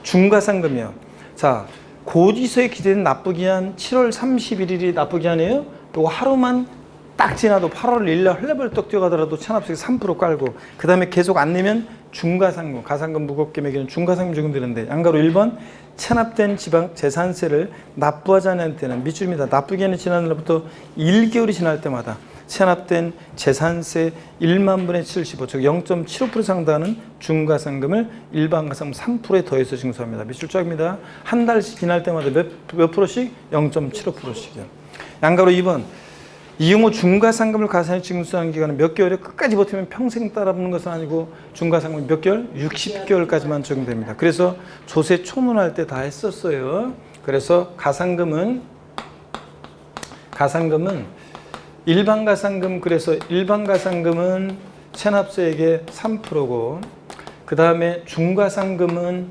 중가산금이요. 자, 고지서에 기재된 납부기한 7월 31일이 납부기한이에요. 요거 하루만 딱 지나도 8월 1일날 헐레벌떡 뛰어가더라도 체납세액 3% 깔고 그 다음에 계속 안 내면 중가상금, 가산금 무겁게 매기는 중가상금 적용되는데 양가로 1번 체납된 지방 재산세를 납부하지 않은 때는 밑줄입니다. 납부기한이 지난 날부터 1개월이 지날 때마다 체납된 재산세 1만 분의 75, 즉 0.75% 상당하는 중가상금을 일반 가산금 3%에 더해서 징수합니다. 밑줄 쫙입니다. 한 달씩 지날 때마다 몇 프로씩? 0.75%씩이요. 양가로 2번 이후 중가상금을 가산해 징수하는 기간은 몇 개월에 끝까지 버티면 평생 따라붙는 것은 아니고 중가상금이 몇 개월? 60개월까지만 적용됩니다. 그래서 조세 초문할 때 다 했었어요. 그래서 가산금은 일반 가산금 그래서 일반 가산금은 체납세액의 3%고 그 다음에 중가상금은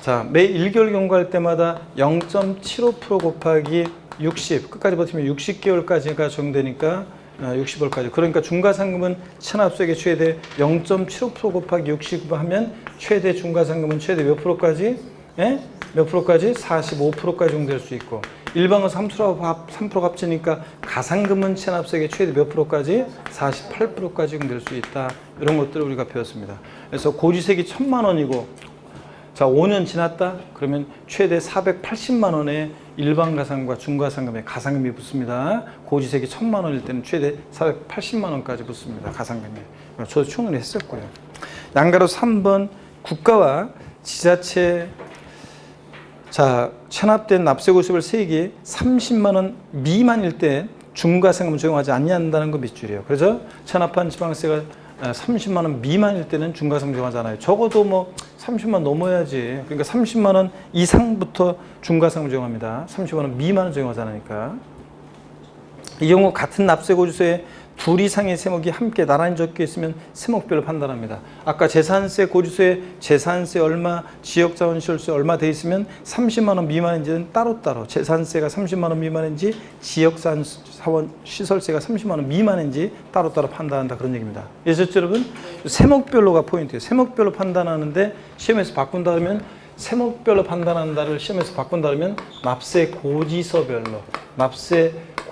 자, 매 1개월 경과할 때마다 0.75% 곱하기 60 끝까지 버티면 60개월까지가 적용되니까 60월까지. 그러니까 중가상금은 체납세액의 최대 0.75% 곱하기 60 하면 최대 중가상금은 최대 몇 프로까지? 예? 몇 프로까지? 45%까지 적용될 수 있고 일반과 3% 합치니까 가상금은 체납세액의 최대 몇 프로까지? 48%까지 낼 수 있다. 이런 것들을 우리가 배웠습니다. 그래서 고지세액이 1,000만 원이고 자 5년 지났다? 그러면 최대 480만 원의 일반 가상과 중가상금에 가상금이 붙습니다. 고지세액이 1,000만 원일 때는 최대 480만 원까지 붙습니다. 가상금이. 저도 충분히 했었고요. 양가로 3번 국가와 지자체 자 체납된 납세 고지서별 세액이 30만 원 미만일 때 중과상금을 적용하지 않는다는 거 밑줄이에요. 그래서 체납한 지방세가 30만 원 미만일 때는 중과상금 적용하잖아요. 적어도 뭐 30만 원 넘어야지. 그러니까 30만 원 이상부터 중과상금 적용합니다. 30만 원 미만은 적용하지 않으니까. 이 경우 같은 납세고지서에 둘 이상의 세목이 함께 나란히 적혀 있으면 세목별로 판단합니다. 아까 재산세 고지서에 재산세 얼마, 지역자원시설세 얼마 돼 있으면 30만 원 미만인지는 따로따로 재산세가 30만 원 미만인지 지역자원시설세가 30만 원 미만인지 따로따로 판단한다 그런 얘기입니다. 이해하셨죠 여러분? 세목별로가 포인트예요. 세목별로 판단하는데 시험에서 바꾼다 그러면 세목별로 판단한다를 시험에서 바꾼다 그러면 납세 고지서별로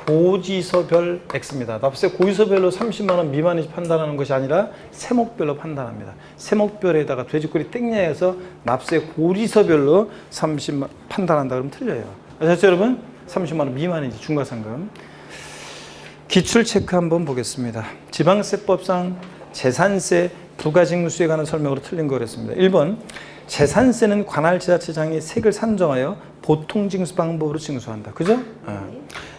고지서별 X입니다. 납세 고지서별로 30만 원 미만인지 판단하는 것이 아니라 세목별로 판단합니다. 세목별에다가 돼지꼬리 땡냐해서 납세 고지서별로 30만 판단한다 그러면 틀려요. 아셨죠 여러분? 30만 원 미만인지 중과상금. 기출 체크 한번 보겠습니다. 지방세법상 재산세 부가징수에 관한 설명으로 틀린 거 그랬습니다. 1번 재산세는 관할 지자체장이 세액을 산정하여 보통 징수 방법으로 징수한다. 그죠?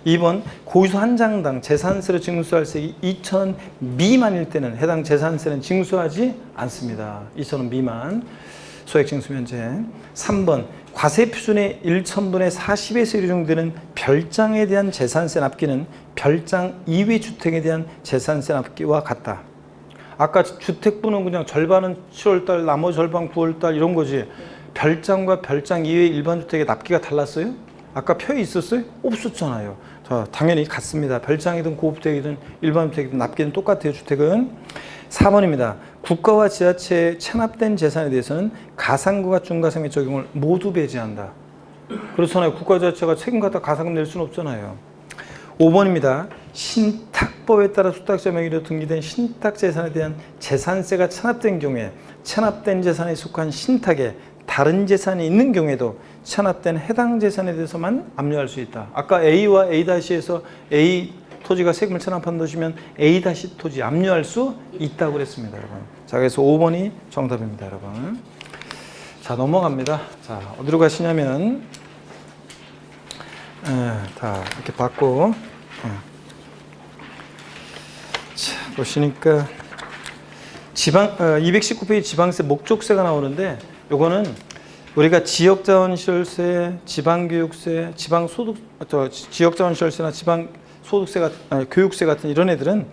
2번 고지서 한 장당 재산세로 징수할 세액이 2,000원 미만일 때는 해당 재산세는 징수하지 않습니다. 2,000원 미만 소액 징수 면제. 3번 과세 표준의 1,000분의 40에서 1 정도 되는 별장에 대한 재산세 납기는 별장 이외 주택에 대한 재산세 납기와 같다. 아까 주택부는 그냥 절반은 7월달, 나머지 절반 9월달 이런 거지. 별장과 별장 이외의 일반 주택의 납기가 달랐어요? 아까 표에 있었어요? 없었잖아요. 자, 당연히 같습니다. 별장이든 고급주택이든 일반 주택이든 납기는 똑같아요. 주택은. 4번입니다. 국가와 지자체에 체납된 재산에 대해서는 가상과 중과상의 적용을 모두 배제한다. 그렇잖아요. 국가 지자체가 책임 갖다 가상금 낼 수는 없잖아요. 5번입니다. 신탁법에 따라 수탁자 명의로 등기된 신탁재산에 대한 재산세가 체납된 경우에 체납된 재산에 속한 신탁에 다른 재산이 있는 경우에도 체납된 해당 재산에 대해서만 압류할 수 있다. 아까 A와 A-에서 A 토지가 세금을 체납한 것이면 A-토지 압류할 수 있다고 그랬습니다, 여러분. 자, 그래서 5번이 정답입니다, 여러분. 자, 넘어갑니다. 자, 어디로 가시냐면 다 이렇게 받고 자, 보시니까 219페이지 지방세 목적세가 나오는데 요거는 우리가 지역자원시설세, 지방교육세, 지역자원시설세나 지방소득세, 교육세 같은 이런 애들은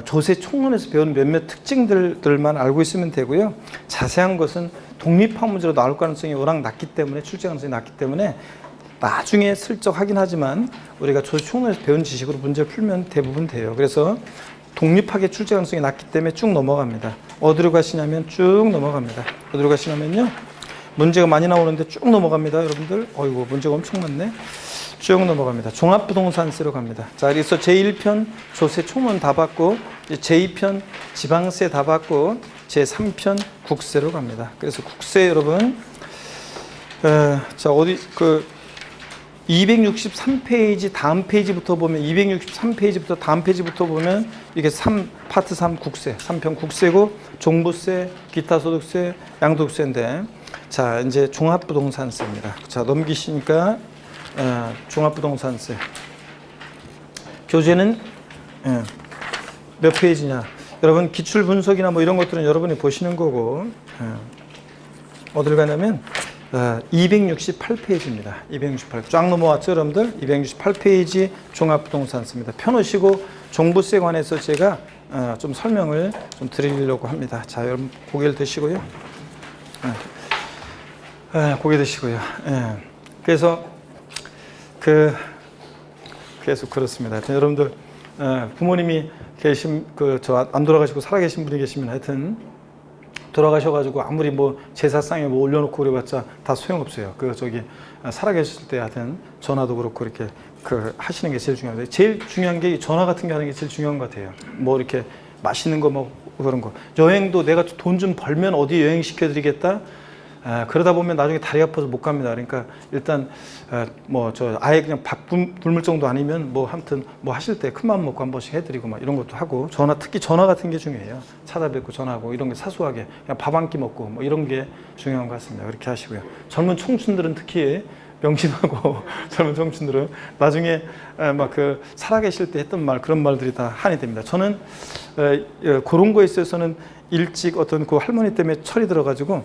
조세 총론에서 배운 몇몇 특징들만 알고 있으면 되고요. 자세한 것은 독립학 문제로 나올 가능성이 워낙 낮기 때문에 출제 가능성이 낮기 때문에 나중에 슬쩍 하긴 하지만 우리가 조세 총론에서 배운 지식으로 문제를 풀면 대부분 돼요. 그래서 독립하게 출제 가능성이 낮기 때문에 쭉 넘어갑니다. 어디로 가시냐면 쭉 넘어갑니다. 어디로 가시냐면요. 문제가 많이 나오는데 쭉 넘어갑니다. 여러분들. 어이구 문제가 엄청 많네. 쭉 넘어갑니다. 종합부동산세로 갑니다. 자, 그래서 제1편 조세 총론 다 받고 제2편 지방세 다 받고 제3편 국세로 갑니다. 그래서 국세 여러분 자 어디 263페이지 다음 페이지부터 보면 263페이지부터 다음 페이지부터 보면 이게 파트 3 국세, 3편 국세고 종부세, 기타 소득세, 양도세인데 자 이제 종합부동산세입니다. 자 넘기시니까 종합부동산세 교재는 몇 페이지냐? 여러분 기출 분석이나 뭐 이런 것들은 여러분이 보시는 거고 어딜 가냐면 268페이지입니다. 268. 쫙 넘어왔죠, 여러분들? 268페이지 종합부동산세입니다. 펴놓으시고 종부세에 관해서 제가 좀 설명을 좀 드리려고 합니다. 자, 여러분 고개를 드시고요. 고개 드시고요. 그래서 계속 그렇습니다. 하여튼 여러분들 부모님이 계신 안 돌아가시고 살아계신 분이 계시면 하여튼 돌아가셔가지고 아무리 뭐 제사상에 뭐 올려놓고 그래봤자 다 소용없어요. 살아계실 때 하여튼 전화도 그렇고 이렇게 하시는 게 제일 중요한데, 제일 중요한 게 전화 같은 게 하는 게 제일 중요한 것 같아요. 뭐 이렇게 맛있는 거 뭐 그런 거. 여행도 내가 돈 좀 벌면 어디 여행 시켜드리겠다. 그러다 보면 나중에 다리 아파서 못 갑니다. 그러니까 일단 아예 그냥 밥 굶을 정도 아니면 뭐 아무튼 뭐 하실 때 큰 마음 먹고 한 번씩 해드리고 막 이런 것도 하고, 특히 전화 같은 게 중요해요. 찾아뵙고 전화하고 이런 게 사소하게 그냥 밥 한 끼 먹고 뭐 이런 게 중요한 것 같습니다. 그렇게 하시고요. 젊은 청춘들은 특히 명심하고 젊은 청춘들은 나중에 살아계실 때 했던 말, 그런 말들이 다 한이 됩니다. 저는 그런 거에 있어서는 일찍 어떤 그 할머니 때문에 철이 들어가지고,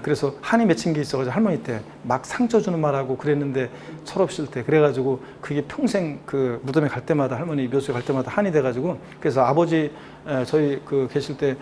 그래서 한이 맺힌 게 있어가지고 할머니 때 막 상처 주는 말하고 그랬는데, 철없을 때 그래가지고 그게 평생 그 무덤에 갈 때마다, 할머니 묘소에 갈 때마다 한이 돼가지고, 그래서 아버지 저희 계실 때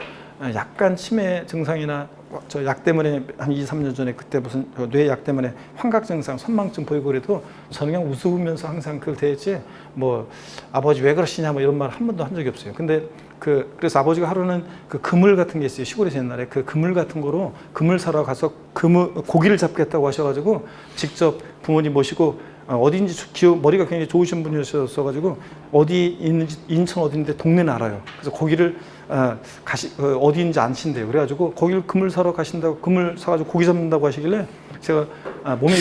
약간 치매 증상이나 저 약 때문에 한 2, 3년 전에 그때 무슨 뇌 약 때문에 환각 증상, 선망증 보이고 그래도 저는 그냥 웃으면서 항상 그걸 대했지, 뭐 아버지 왜 그러시냐 뭐 이런 말 한 번도 한 적이 없어요. 근데 그래서 아버지가 하루는 그 그물 같은 게 있어요. 시골에서 옛날에 그 그물 같은 거로 그물 사러 가서 고기를 잡겠다고 하셔가지고 직접 부모님 모시고 어디인지 머리가 굉장히 좋으신 분이셨어가지고 어디 있는지, 인천 어디인데 동네는 알아요. 그래서 거기를 어디인지 아신대요. 그래가지고 거기를 그물 사러 가신다고, 그물 사가지고 고기 잡는다고 하시길래 제가 몸이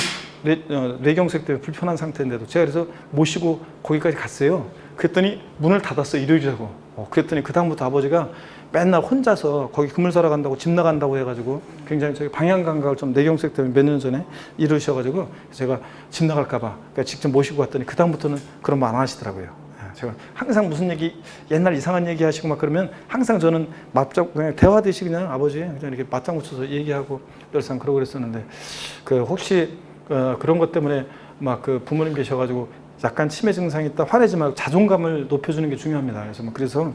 뇌경색 때문에 불편한 상태인데도 제가 그래서 모시고 거기까지 갔어요. 그랬더니 문을 닫았어요. 일요일이라고. 그랬더니 그다음부터 아버지가 맨날 혼자서 거기 그물 사러 간다고, 집 나간다고 해가지고 굉장히 저기 방향 감각을 좀, 뇌경색 때문에 몇 년 전에 이러셔가지고 제가 집 나갈까봐 그러니까 직접 모시고 갔더니 그다음부터는 그런 말 안 하시더라고요. 제가 항상 무슨 얘기, 옛날 이상한 얘기 하시고 막 그러면 항상 저는 그냥 대화듯이 그냥 아버지 그냥 이렇게 맞장구 쳐서 얘기하고 늘상 그러고 그랬었는데, 혹시 그런 것 때문에 부모님 계셔가지고 약간 치매 증상이 있다 화내지 말고 자존감을 높여주는 게 중요합니다. 그래서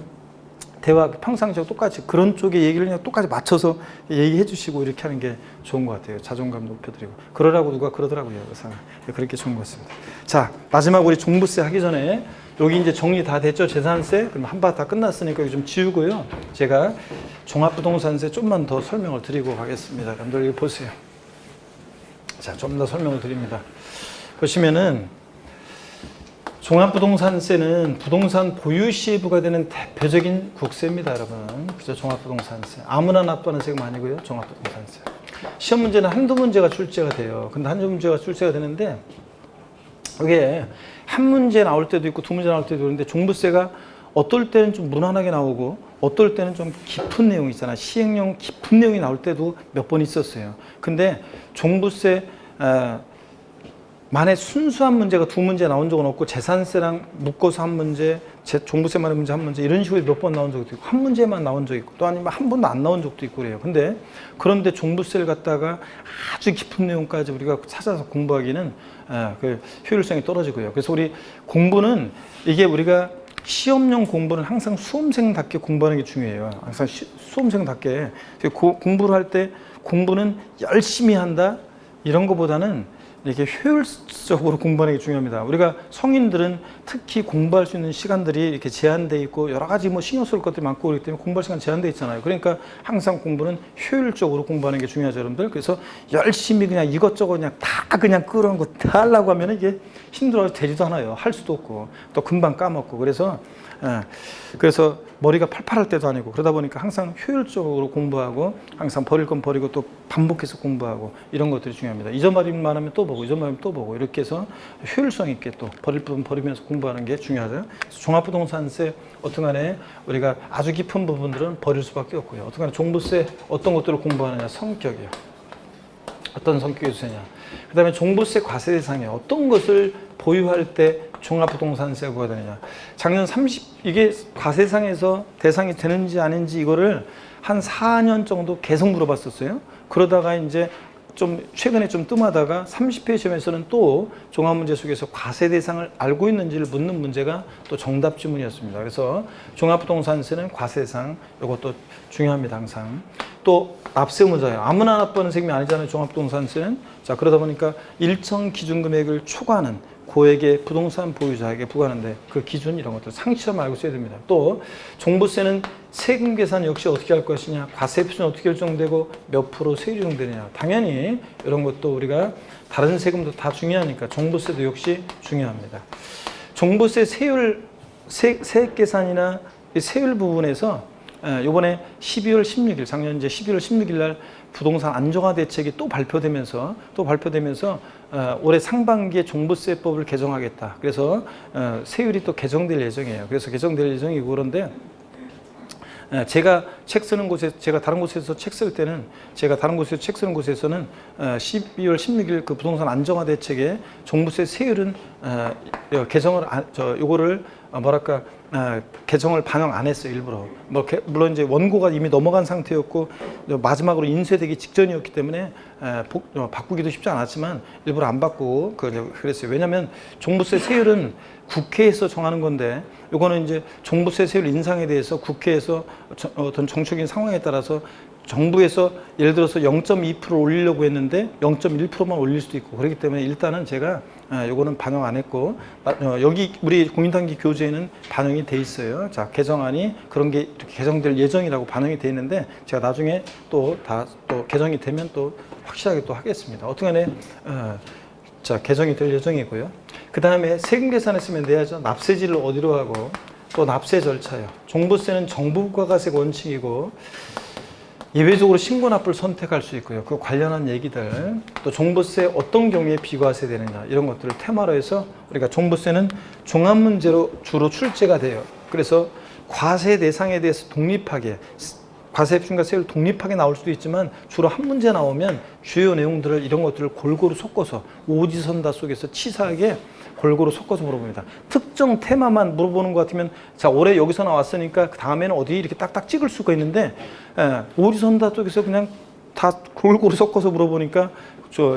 대화 평상시하고 똑같이 그런 쪽의 얘기를 그냥 똑같이 맞춰서 얘기해 주시고 이렇게 하는 게 좋은 것 같아요. 자존감 높여드리고. 그러라고 누가 그러더라고요. 그래서 그렇게 좋은 것 같습니다. 자, 마지막 우리 종부세 하기 전에 여기 이제 정리 다 됐죠? 재산세. 그럼 한 바 다 끝났으니까 여기 좀 지우고요. 제가 종합부동산세 좀만 더 설명을 드리고 가겠습니다. 여러분들 여기 보세요. 자, 좀 더 설명을 드립니다. 보시면은 종합부동산세는 부동산 보유 시에 부과되는 대표적인 국세입니다, 여러분. 그죠? 종합부동산세. 아무나 납부하는 세금 아니고요. 종합부동산세. 시험 문제는 한두 문제가 출제가 돼요. 근데 한두 문제가 출제가 되는데, 이게 한 문제 나올 때도 있고 두 문제 나올 때도 있는데, 종부세가 어떨 때는 좀 무난하게 나오고 어떨 때는 좀 깊은 내용이 있잖아. 시행령 깊은 내용이 나올 때도 몇 번 있었어요. 근데 종부세 만에 순수한 문제가 두 문제 나온 적은 없고, 재산세랑 묶어서 한 문제, 종부세만의 문제 한 문제, 이런 식으로 몇 번 나온 적도 있고, 한 문제만 나온 적이 있고, 또 아니면 한 번도 안 나온 적도 있고 그래요. 그런데 종부세를 갖다가 아주 깊은 내용까지 우리가 찾아서 공부하기는 그 효율성이 떨어지고요. 그래서 우리 공부는, 이게 우리가 시험용 공부는 항상 수험생답게 공부하는 게 중요해요. 항상 수험생답게 공부를 할 때 공부는 열심히 한다 이런 것보다는 이렇게 효율적으로 공부하는 게 중요합니다. 우리가 성인들은 특히 공부할 수 있는 시간들이 이렇게 제한되어 있고 여러 가지 뭐 신경 쓸 것들이 많고 그렇기 때문에 공부할 시간 제한되어 있잖아요. 그러니까 항상 공부는 효율적으로 공부하는 게 중요하죠, 여러분들. 그래서 열심히 그냥 이것저것 그냥 다 그냥 끌어온 거 다 하려고 하면 이게 힘들어서 되지도 않아요. 할 수도 없고 또 금방 까먹고. 그래서 머리가 팔팔할 때도 아니고, 그러다 보니까 항상 효율적으로 공부하고 항상 버릴 건 버리고 또 반복해서 공부하고 이런 것들이 중요합니다. 잊어버릴만 하면 또 보고 잊어버리면 또 보고 이렇게 해서 효율성 있게 또 버릴 부분 버리면서 공부하는 게 중요하죠. 종합부동산세 어떤 간에 우리가 아주 깊은 부분들은 버릴 수밖에 없고요. 어떤 간에 종부세 어떤 것들을 공부하느냐, 성격이요. 어떤 성격의 주세냐. 그 다음에 종부세 과세 대상에 어떤 것을 보유할 때 종합부동산세가 부과되느냐. 작년 이게 과세상에서 대상이 되는지 아닌지 이거를 한 4년 정도 계속 물어봤었어요. 그러다가 이제 좀 최근에 좀 뜸하다가 30회 시험에서는 또 종합문제 속에서 과세 대상을 알고 있는지를 묻는 문제가 또 정답 지문이었습니다. 그래서 종합부동산세는 과세 대상, 이것도 중요합니다, 항상. 또 납세의무자예요. 아무나 납부하는 세금이 아니잖아요. 종합부동산세는. 자, 그러다 보니까 일정 기준 금액을 초과하는 고액의 부동산 보유자에게 부과하는데 그 기준 이런 것들 상시점 알고 써야 됩니다. 또 종부세는 세금 계산 역시 어떻게 할 것이냐, 과세 표준 어떻게 결정되고 몇 프로 세율이 적용되느냐. 당연히 이런 것도 우리가 다른 세금도 다 중요하니까 종부세도 역시 중요합니다. 종부세 세액 계산이나 세율 부분에서 이번에 12월 16일, 작년 이제 12월 16일 날 부동산 안정화 대책이 또 발표되면서 올해 상반기에 종부세법을 개정하겠다. 그래서 세율이 또 개정될 예정이에요. 그래서 개정될 예정이고 그런데 제가 책 쓰는 곳에, 제가 다른 곳에서 책 쓸 때는, 제가 다른 곳에서 책 쓰는 곳에서는 12월 16일 그 부동산 안정화 대책에 종부세 세율은 개정을 요거를 개정을 반영 안 했어요, 일부러. 물론 이제 원고가 이미 넘어간 상태였고 마지막으로 인쇄되기 직전이었기 때문에 바꾸기도 쉽지 않았지만 일부러 안 바꾸고 그랬어요. 왜냐하면 종부세 세율은 국회에서 정하는 건데 요거는 이제 종부세 세율 인상에 대해서 국회에서 어떤 정책적인 상황에 따라서 정부에서 예를 들어서 0.2% 올리려고 했는데 0.1%만 올릴 수도 있고 그렇기 때문에 일단은 제가 요거는 반영 안 했고 여기 우리 공인단기 교재에는 반영이 돼 있어요. 자, 개정안이 그런 게 이렇게 개정될 예정이라고 반영이 돼 있는데 제가 나중에 또 개정이 되면 또 확실하게 또 하겠습니다. 어떻게간에 자, 개정이 될 예정이고요. 그 다음에 세금 계산했으면 내야죠. 납세지를 어디로 하고 또 납세 절차요. 종부세는 정부 부가가세 원칙이고 예외적으로 신고납부를 선택할 수 있고요. 그 관련한 얘기들, 또 종부세 어떤 경우에 비과세 되느냐 이런 것들을 테마로 해서 우리가 종부세는 종합문제로 주로 출제가 돼요. 그래서 과세 대상에 대해서 독립하게 과세 표준과 세율 독립하게 나올 수도 있지만 주로 한 문제 나오면 주요 내용들을 이런 것들을 골고루 섞어서 오지선다 속에서 치사하게 골고루 섞어서 물어봅니다. 특정 테마만 물어보는 것 같으면 자, 올해 여기서 나왔으니까 그 다음에는 어디 이렇게 딱딱 찍을 수가 있는데 오지선다 쪽에서 그냥 다 골고루 섞어서 물어보니까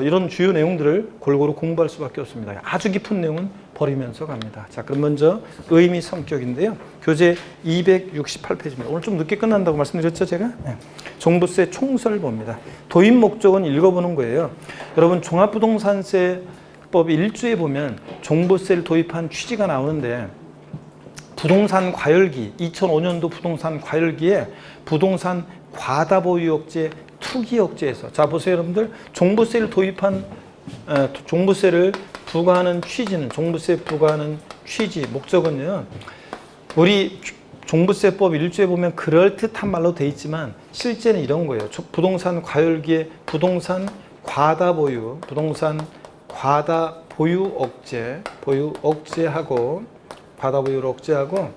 이런 주요 내용들을 골고루 공부할 수밖에 없습니다. 아주 깊은 내용은 버리면서 갑니다. 자, 그럼 먼저 의미 성격인데요. 교재 268페이지입니다. 오늘 좀 늦게 끝난다고 말씀드렸죠, 제가? 네. 종부세 총설 봅니다. 도입 목적은 읽어보는 거예요. 여러분, 종합부동산세법 1조에 보면 종부세를 도입한 취지가 나오는데 부동산 과열기, 2005년도 부동산 과열기에 부동산 과다 보유 억제, 투기 억제에서 자 보세요, 여러분들. 종부세를 도입한 종부세를 부과하는 취지는 종부세 부과하는 취지 목적은요. 우리 종부세법 1조에 보면 그럴듯한 말로 돼 있지만 실제는 이런 거예요. 부동산 과열기에 부동산 과다 보유, 부동산 과다 보유 억제하고 과다 보유를 억제하고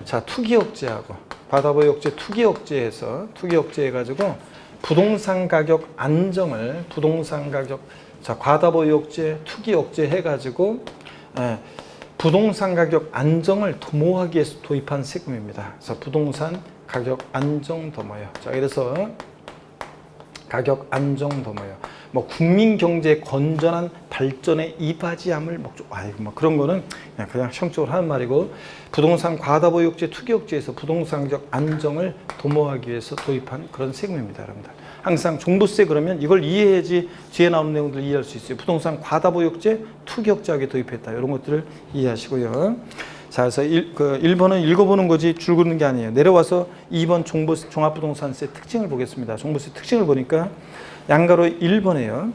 자 투기 억제하고 과다 보유 억제 투기 억제해서 투기 억제해가지고 부동산 가격 안정을 자 과다 보유 억제 투기 억제 해가지고 부동산 가격 안정을 도모하기 위해서 도입한 세금입니다. 그래서 부동산 가격 안정 도모요. 자, 그래서 가격 안정 도모요. 뭐 국민 경제 건전한 발전에 이바지함을 목적. 뭐 그런 거는 그냥 형식적으로 하는 말이고 부동산 과다 보유 억제 투기 억제에서 부동산 가격 안정을 도모하기 위해서 도입한 그런 세금입니다, 여러분들. 항상 종부세 그러면 이걸 이해해야지 뒤에 나오는 내용들을 이해할 수 있어요. 부동산 과다 보유 억제 투기 억제하게 도입했다. 이런 것들을 이해하시고요. 자, 그래서 1번은 읽어보는 거지 줄 긋는 게 아니에요. 내려와서 2번 종합부동산세 특징을 보겠습니다. 종부세 특징을 보니까 양가로 1번이에요.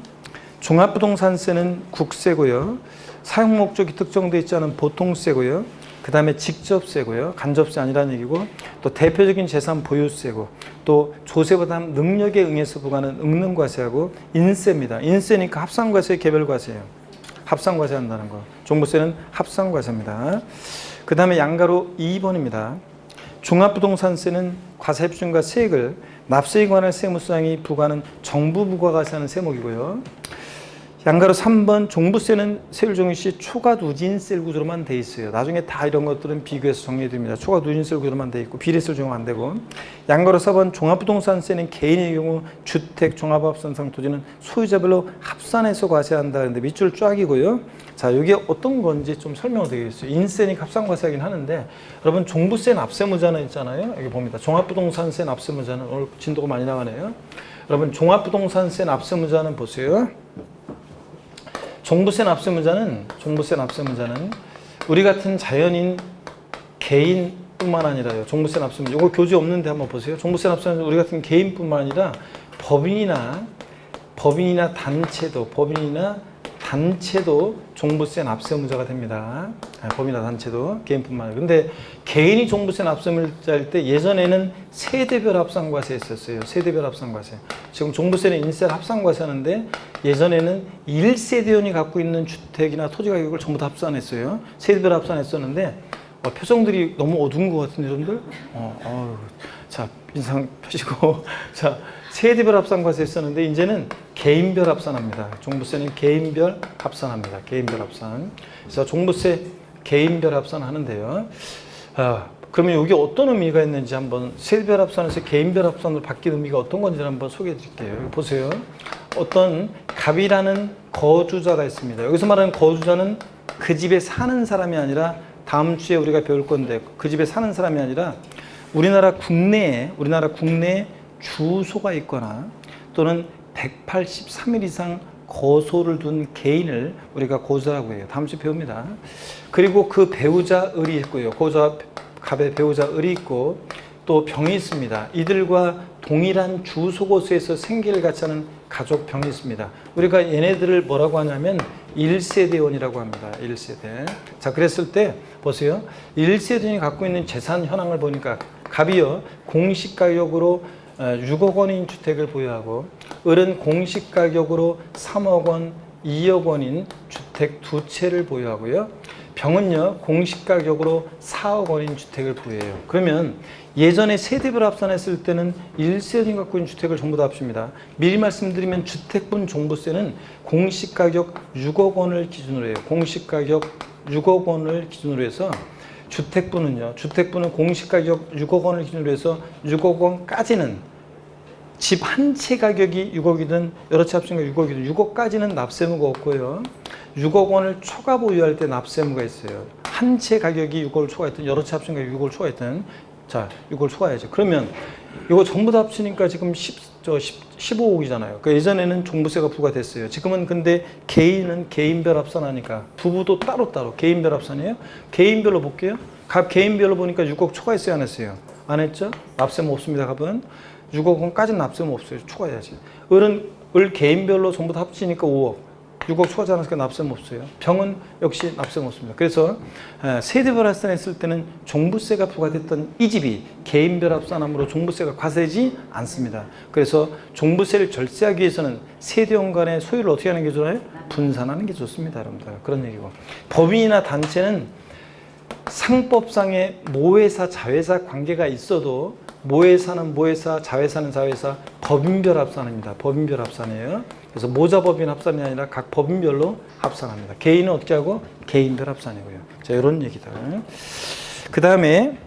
종합부동산세는 국세고요. 사용 목적이 특정되어 있지 않은 보통세고요. 그 다음에 직접세고요. 간접세 아니라는 얘기고 또 대표적인 재산 보유세고 또 조세부담 능력에 응해서 부과하는 응능과세하고 인세입니다. 인세니까 합산과세, 개별과세예요. 합산과세 한다는 거. 종부세는 합산과세입니다. 그 다음에 양가로 2번입니다. 종합부동산세는 과세표준과 세액을 납세에 관한 세무서장이 부과하는 정부 부과가세하는 세목이고요. 양가로 3번 종부세는 세율 정의 시 초과 누진세 구조로만 돼 있어요. 나중에 다 이런 것들은 비교해서 정리해드립니다. 초과 누진세 구조로만 돼 있고 비례세 적용 안 되고. 양가로 4번 종합부동산세는 개인의 경우 주택, 종합합산상 토지는 소유자별로 합산해서 과세한다. 그런데 밑줄 쫙이고요. 자, 이게 어떤 건지 좀 설명을 드리겠어요. 인세니까 합산과세하긴 하는데 여러분 종부세 납세무자는 있잖아요. 여기 봅니다. 종합부동산세 납세무자는 오늘 진도가 많이 나가네요. 여러분 종합부동산세 납세무자는 보세요. 종부세 납세무자는 우리 같은 자연인 개인뿐만 아니라요. 종부세 납세무자 이거 교재 없는데 한번 보세요. 종부세 납세무자 우리 같은 개인뿐만 아니라 법인이나 단체도 종부세 납세무자가 됩니다. 법인이나 단체도 개인뿐만 아니라. 근데 개인이 종부세 납세무자일 때 예전에는 세대별 합산과세 했었어요. 세대별 합산과세. 지금 종부세는 인세를 합산과세 하는데 예전에는 1세대원이 갖고 있는 주택이나 토지 가격을 전부 다 합산했어요. 세대별 합산했었는데 표정들이 너무 어두운 것 같은데 여러분들? 자, 인상 펴시고 자, 세대별 합산과세 했었는데 이제는 개인별 합산합니다. 종부세는 개인별 합산합니다. 개인별 합산. 그래서 종부세 개인별 합산하는데요. 그러면 이게 어떤 의미가 있는지 한번 세대별 합산에서 개인별 합산으로 바뀐 의미가 어떤 건지 한번 소개해 드릴게요. 보세요. 어떤 갑이라는 거주자가 있습니다. 여기서 말하는 거주자는 그 집에 사는 사람이 아니라 다음 주에 우리가 배울 건데 그 집에 사는 사람이 아니라 우리나라 국내에 주소가 있거나 또는 183일 이상 거소를 둔 개인을 우리가 거주자라고 해요. 다음 주에 배웁니다. 그리고 그 배우자 을이 있고요. 갑의 배우자 을이 있고 또 병이 있습니다. 이들과 동일한 주소곳에서 생계를 같이 하는 가족병이 있습니다. 우리가 얘네들을 뭐라고 하냐면 1세대원이라고 합니다. 1세대. 자, 그랬을 때 보세요. 1세대원이 갖고 있는 재산 현황을 보니까 갑이요. 공시가격으로 6억 원인 주택을 보유하고 을은 공시가격으로 3억 원, 2억 원인 주택 두 채를 보유하고요. 병은요. 공시가격으로 4억 원인 주택을 보유해요. 그러면 예전에 세대별 합산했을 때는 1세대원이 갖고 있는 주택을 전부 다 합칩니다. 미리 말씀드리면 주택분 종부세는 공시가격 6억 원을 기준으로 해요. 공시가격 6억 원을 기준으로 해서 주택분은 공시가격 6억 원을 기준으로 해서 6억 원까지는 집 한 채 가격이 6억이든 여러 채 합친 거 6억이든 6억까지는 납세무가 없고요. 6억 원을 초과 보유할 때 납세무가 있어요. 한 채 가격이 6억을 초과했든 여러 채 합친 거 6억을 초과했든 자, 6억을 초과해야죠. 그러면 이거 전부 다 합치니까 지금 15억이잖아요. 그 예전에는 종부세가 부과됐어요. 지금은 근데 개인은 개인별 합산하니까 부부도 따로따로 개인별 합산이에요. 개인별로 볼게요. 갑 개인별로 보니까 6억 초과했어요, 안 했어요? 안 했죠? 납세무 없습니다, 갑은. 6억 원까지는 납세무 없어요. 초과해야지. 을 개인별로 전부 다 합치니까 5억. 6억 초과하지 않았으니까 납세무 없어요. 병은 역시 납세무 없습니다. 그래서 세대별 합산했을 때는 종부세가 부과됐던 이 집이 개인별 합산함으로 종부세가 과세지 않습니다. 그래서 종부세를 절세하기 위해서는 세대원 간의 소유를 어떻게 하는 게 좋아요? 분산하는 게 좋습니다, 여러분들. 그런 얘기고. 법인이나 단체는 상법상의 모회사, 자회사 관계가 있어도 모회사는 모회사, 자회사는 자회사, 법인별 합산입니다. 법인별 합산이에요. 그래서 모자법인 합산이 아니라 각 법인별로 합산합니다. 개인은 어떻게 하고? 개인별 합산이고요. 자, 이런 얘기들. 그 다음에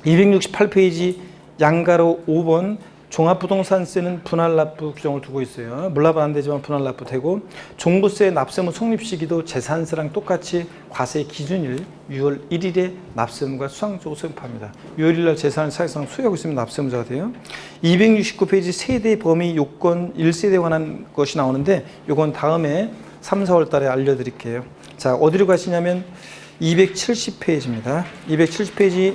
268페이지 양가로 5번 종합부동산세는 분할납부 규정을 두고 있어요. 물납은 안 되지만 분할납부 되고 종부세 납세무 성립 시기도 재산세랑 똑같이 과세 기준일 6월 1일에 납세무가 수상적으로 소입합니다. 6월 1일 날 재산을 사실상 소유하고 있으면 납세무자가 돼요. 269페이지 세대 범위 요건 1세대에 관한 것이 나오는데 이건 다음에 3, 4월 달에 알려드릴게요. 자, 어디로 가시냐면 270페이지입니다. 270페이지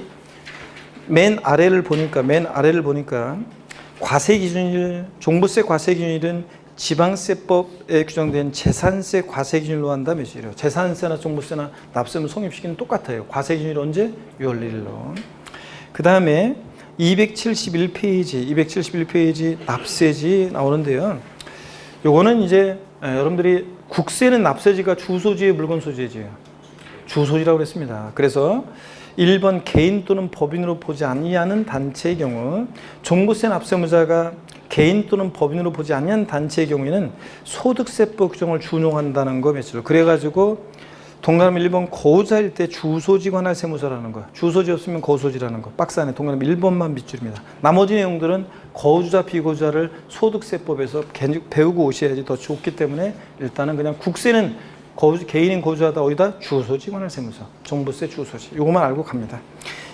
맨 아래를 보니까 과세 기준일, 종부세 과세 기준일은 지방세법에 규정된 재산세 과세 기준일로 한다 몇이래요. 재산세나 종부세나 납세무 성립 시기는 똑같아요. 과세 기준일 언제? 6월 1일로. 그 다음에 271페이지 납세지 나오는데요. 요거는 이제 여러분들이 국세는 납세지가 주소지의 물건 소지지예요. 주소지라고 그랬습니다. 그래서 1번 개인 또는 법인으로 보지 아니하는 단체의 경우 종부세 납세무자가 개인 또는 법인으로 보지 않는 단체의 경우에는 소득세법 규정을 준용한다는 거 몇으로. 그래가지고 동그라미 1번 거주자일 때 주소지 관할 세무서라는 거. 주소지 없으면 거소지라는 거. 박스 안에 동그라미 1번만 밑줄입니다. 나머지 내용들은 거주자 비거주자를 소득세법에서 배우고 오셔야지 더 좋기 때문에 일단은 그냥 국세는 개인인 거주하다 어디다? 주소지 관할 세무서. 종부세 주소지. 요거만 알고 갑니다.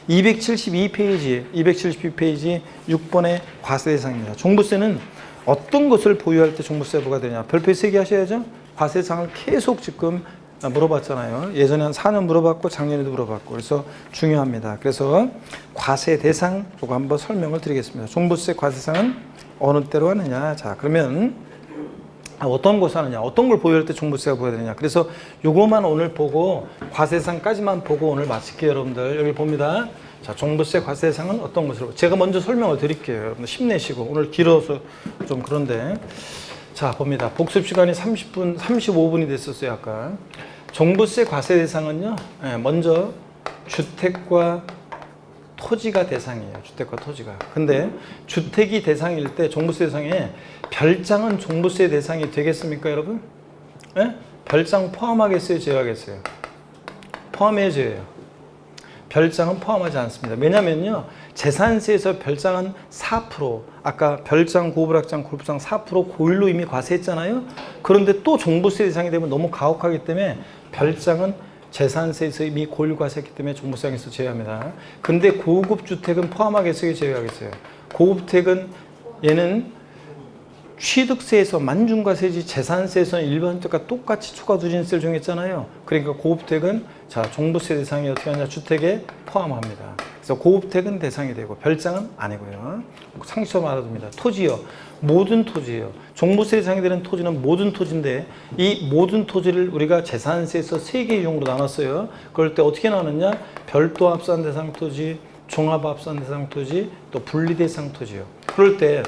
272페이지 6번의 과세 대상입니다. 종부세는 어떤 것을 보유할 때 종부세 부과 되냐. 별표 3개 하셔야죠. 과세 대상을 계속 지금 물어봤잖아요. 예전에 한 4년 물어봤고 작년에도 물어봤고 그래서 중요합니다. 그래서 과세 대상 요거 한번 설명을 드리겠습니다. 종부세 과세 대상은 어느 때로 하느냐. 자 그러면 어떤 것을 하느냐, 어떤 걸 보유할 때 종부세가 부과되느냐. 그래서 요거만 오늘 보고 과세상까지만 보고 오늘 마칠게요. 여러분들 여기 봅니다. 자, 종부세 과세상은 어떤 것으로 제가 먼저 설명을 드릴게요. 여러분들 힘내시고 오늘 길어서 좀 그런데 자 봅니다. 복습 시간이 35분이 됐었어요. 아까 종부세 과세 대상은요. 먼저 주택과 토지가 대상이에요. 주택과 토지가. 근데 주택이 대상일 때 종부세 대상에 별장은 종부세 대상이 되겠습니까, 여러분? 예? 별장 포함하겠어요, 제외하겠어요? 포함해야 제외해요. 별장은 포함하지 않습니다. 왜냐면요, 재산세에서 별장은 4%, 아까 별장, 고불악장, 골프장 4% 고일로 이미 과세했잖아요. 그런데 또 종부세 대상이 되면 너무 가혹하기 때문에 별장은 재산세에서 이미 고일 과세했기 때문에 종부세에서 제외합니다. 근데 고급 주택은 포함하겠어요, 제외하겠어요? 고급 주택은 얘는 취득세에서 만중과세지 재산세에서는 일반주택과 똑같이 추가 누진세를 정했잖아요. 그러니까 고급주택은 자 종부세 대상이 어떻게 하냐 주택에 포함합니다. 그래서 고급주택은 대상이 되고 별장은 아니고요. 상식적으로 알아둡니다. 토지요. 모든 토지예요. 종부세 대상이 되는 토지는 모든 토지인데 이 모든 토지를 우리가 재산세에서 3개 유형으로 나눴어요. 그럴 때 어떻게 나누느냐? 별도 합산 대상 토지, 종합 합산 대상 토지, 또 분리 대상 토지요. 그럴 때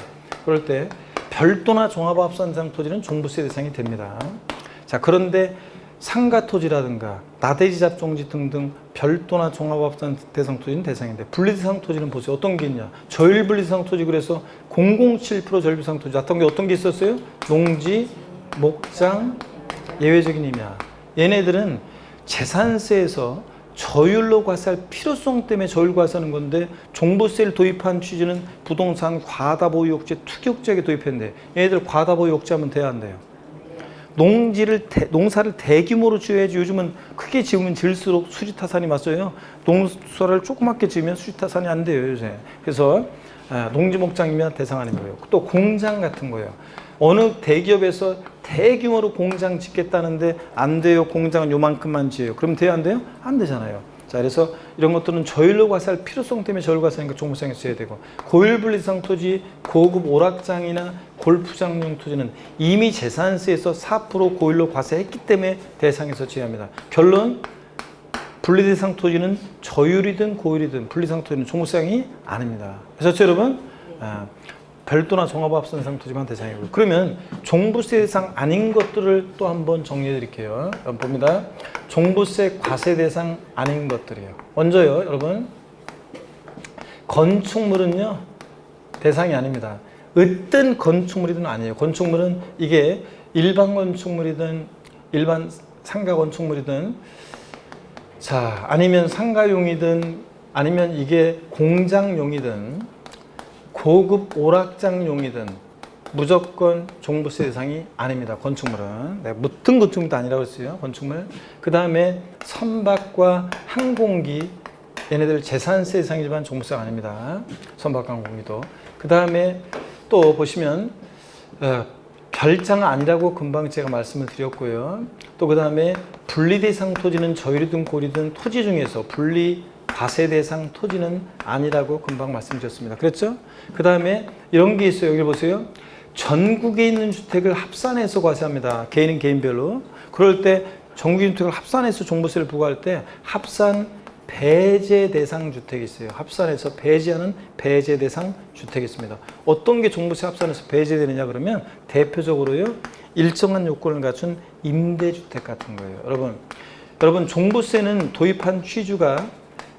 별도나 종합 합산 대상 토지는 종부세 대상이 됩니다. 자, 그런데 상가 토지라든가 나대지 잡종지 등등 별도나 종합 합산 대상 토지는 대상인데 분리 대상 토지는 보세요. 어떤 게 있냐? 저일 분리 대상 토지 그래서 007% 저일 대상 토지 나타난 게 어떤 게 있었어요? 농지, 목장, 예외적인 임야. 얘네들은 재산세에서 저율로 과세할 필요성 때문에 저율 과세하는 건데 종부세를 도입한 취지는 부동산 과다보유 억제 투기억제하게 도입했는데 얘네들 과다보유 억제하면 돼야 안 돼요? 농사를 대규모로 지어야지. 요즘은 크게 지으면 지을수록 수지타산이 맞아요. 농사를 조그맣게 지으면 수지타산이 안 돼요 요새. 그래서 농지목장이면 대상 아니고요. 또 공장 같은 거예요. 어느 대기업에서 대규모로 공장 짓겠다는데 안 돼요. 공장은 요만큼만 지어요. 그럼 돼요? 안 돼요? 안 되잖아요. 자, 그래서 이런 것들은 저율로 과세할 필요성 때문에 저율 과세하니까 종부세에서 써야 되고 고율 분리상 토지, 고급 오락장이나 골프장용 토지는 이미 재산세에서 4% 고율로 과세했기 때문에 대상에서 제외합니다. 결론 분리대상 토지는 저율이든 고율이든 분리상 토지는 종부세상이 아닙니다. 그래서 여러분 별도나 종합합산상 토지만 대상이고 그러면 종부세 대상 아닌 것들을 또 한번 정리해 드릴게요. 여러분 봅니다. 종부세 과세 대상 아닌 것들이에요. 먼저요, 여러분 건축물은요 대상이 아닙니다. 어떤 건축물이든 아니에요. 건축물은 이게 일반 건축물이든 일반 상가 건축물이든 자 아니면 상가용이든 아니면 이게 공장용이든 고급 오락장용이든 무조건 종부세 대상이 아닙니다. 건축물은. 네, 무튼 건축물도 아니라고 했어요. 건축물. 그 다음에 선박과 항공기 얘네들 재산세 대상이지만 종부세가 아닙니다. 선박과 항공기도. 그 다음에 또 보시면 별장 아니라고 금방 제가 말씀을 드렸고요. 또 그 다음에 분리대상 토지는 저율이든 고율이든 토지 중에서 분리 과세 대상 토지는 아니라고 금방 말씀드렸습니다. 그랬죠? 그 다음에 이런 게 있어요. 여기 보세요. 전국에 있는 주택을 합산해서 과세합니다. 개인은 개인별로. 그럴 때 전국의 주택을 합산해서 종부세를 부과할 때 합산 배제 대상 주택이 있어요. 합산해서 배제하는 배제 대상 주택이 있습니다. 어떤 게 종부세 합산해서 배제되느냐 그러면 대표적으로요. 일정한 요건을 갖춘 임대주택 같은 거예요. 여러분 종부세는 도입한 취지가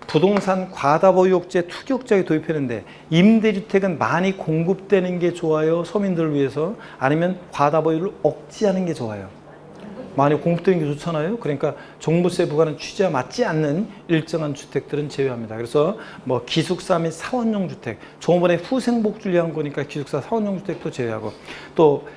부동산 과다보유옥제 투기옥제에 도입했는데 임대주택은 많이 공급되는 게 좋아요? 서민들을 위해서? 아니면 과다보유를 억제하는 게 좋아요? 많이 공급되는 게 좋잖아요. 그러니까 종부세 부과는 취지와 맞지 않는 일정한 주택들은 제외합니다. 그래서 뭐 기숙사 및 사원용 주택, 종업원의 후생복지를 위한 거니까 기숙사 사원용 주택도 제외하고, 또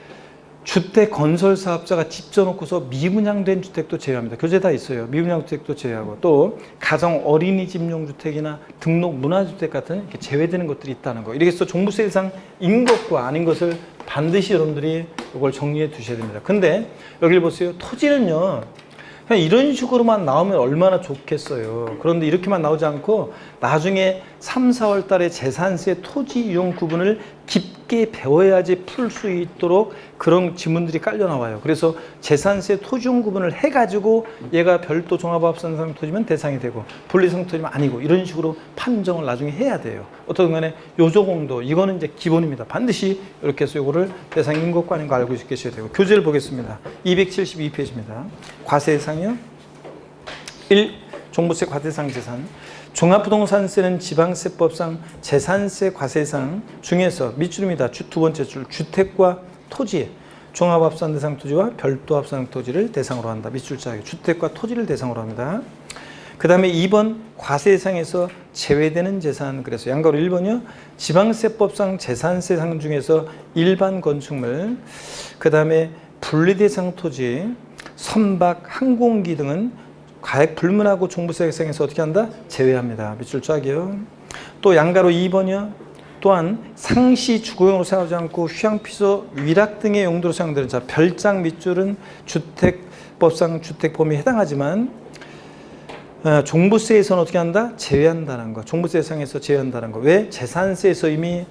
주택 건설 사업자가 집 져놓고서 미분양된 주택도 제외합니다. 교재 다 있어요. 미분양 주택도 제외하고, 또 가정 어린이집용 주택이나 등록 문화주택 같은 이렇게 제외되는 것들이 있다는 거. 이렇게 해서 종부세 대상인 것과 아닌 것을 반드시 여러분들이 이걸 정리해 두셔야 됩니다. 근데 여기를 보세요. 토지는요, 그냥 이런 식으로만 나오면 얼마나 좋겠어요. 그런데 이렇게만 나오지 않고 나중에 3, 4월 달에 재산세 토지 이용 구분을 깊게 배워야지 풀 수 있도록 그런 지문들이 깔려 나와요. 그래서 재산세 토지 이용 구분을 해가지고 얘가 별도 종합합산상 토지면 대상이 되고 분리상 토지면 아니고, 이런 식으로 판정을 나중에 해야 돼요. 어떤 간에 요조공도 이거는 이제 기본입니다. 반드시 이렇게 해서 이거를 대상인 것과 아닌 거 알고 계셔야 되고. 교재를 보겠습니다. 272페이지입니다. 과세대상이요. 1. 종부세 과세대상 재산. 종합부동산세는 지방세법상 재산세 과세대상 중에서 밑줄입니다. 두 번째 줄, 주택과 토지, 종합합산 대상 토지와 별도 합산 토지를 대상으로 한다. 밑줄자에 주택과 토지를 대상으로 합니다. 그 다음에 2번 과세대상에서 제외되는 재산. 그래서 양가로 1번이요. 지방세법상 재산세상 중에서 일반 건축물, 그 다음에 분리대상 토지, 선박, 항공기 등은 가액 불문하고 종부세 대상에서 어떻게 한다? 제외합니다. 밑줄 쫙이요. 또 양가로 2번이요. 또한 상시 주거용으로 사용하지 않고 휴양피서, 위락 등의 용도로 사용되는, 자 별장 밑줄은 주택법상 주택 범위에 해당하지만 종부세에서는 어떻게 한다? 제외한다는 거. 종부세 대상에서 제외한다는 거. 왜? 재산세에서 이미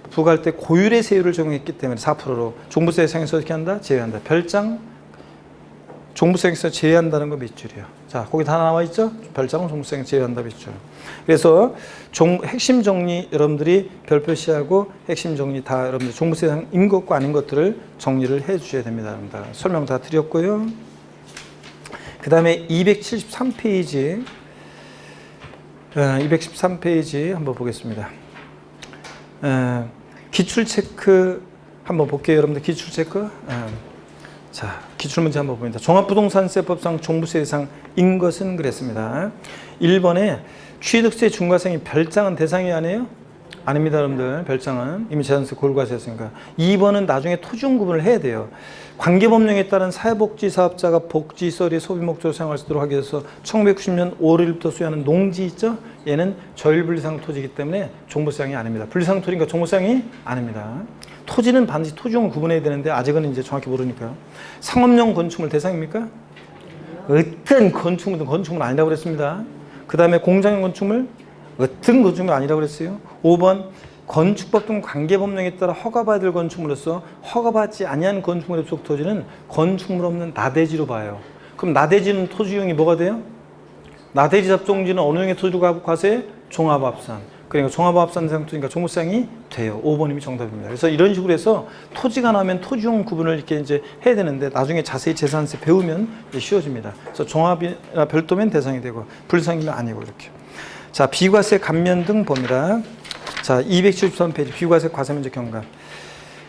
부과할 때 고율의 세율을 적용했기 때문에 4%로 종부세 대상에서 어떻게 한다? 제외한다. 별장 종부세에서 제외한다는 거 밑줄이에요. 자, 거기 다 나와 있죠? 별장은 종부세에서 제외한다 밑줄. 그래서 핵심 정리 여러분들이 별표시하고 핵심 정리 다 여러분들 종부세상인 것과 아닌 것들을 정리를 해 주셔야 됩니다. 여러분들. 설명 다 드렸고요. 그 다음에 273페이지 213페이지 한번 보겠습니다. 기출체크 한번 볼게요. 여러분들 기출체크. 자, 기출문제 한번 봅니다. 종합부동산세법상 종부세 대상인 것은 그랬습니다. 1번에 취득세 중과세인 별장은 대상이 아니에요? 아닙니다, 여러분들. 별장은 이미 재산세 고율과세였으니까. 2번은 나중에 토지용 구분을 해야 돼요. 관계법령에 따른 사회복지사업자가 복지시설의 소비 목적으로 사용할 수 있도록 하기 위해서 1990년 5월 1일부터 수여하는 농지 있죠? 얘는 저율분리상 토지이기 때문에 종부세상이 아닙니다. 분리상 토지니까 종부세상이 아닙니다. 토지는 반드시 토지용을 구분해야 되는데 아직은 이제 정확히 모르니까요. 상업용 건축물 대상입니까? 어떤 건축물든 건축물 아니라고 그랬습니다. 그 다음에 공장용 건축물 어떤 건축물 아니라고 그랬어요. 5번 건축법 등 관계법령에 따라 허가받을 건축물로서 허가받지 아니한 건축물에 속 토지는 건축물 없는 나대지로 봐요. 그럼 나대지는 토지용이 뭐가 돼요? 나대지 잡종지는 어느 형의 토지가 과세? 종합합산. 그러니까 종합합산 대상 토지니까 종부세상이 돼요. 5번이 정답입니다. 그래서 이런 식으로 해서 토지가 나면 토지용 구분을 이렇게 이제 해야 되는데 나중에 자세히 재산세 배우면 이제 쉬워집니다. 그래서 종합이나 별도면 대상이 되고 분리상이면 아니고 이렇게. 자, 비과세 감면 등 봅니다. 자, 273페이지 비과세 과세면제 경감.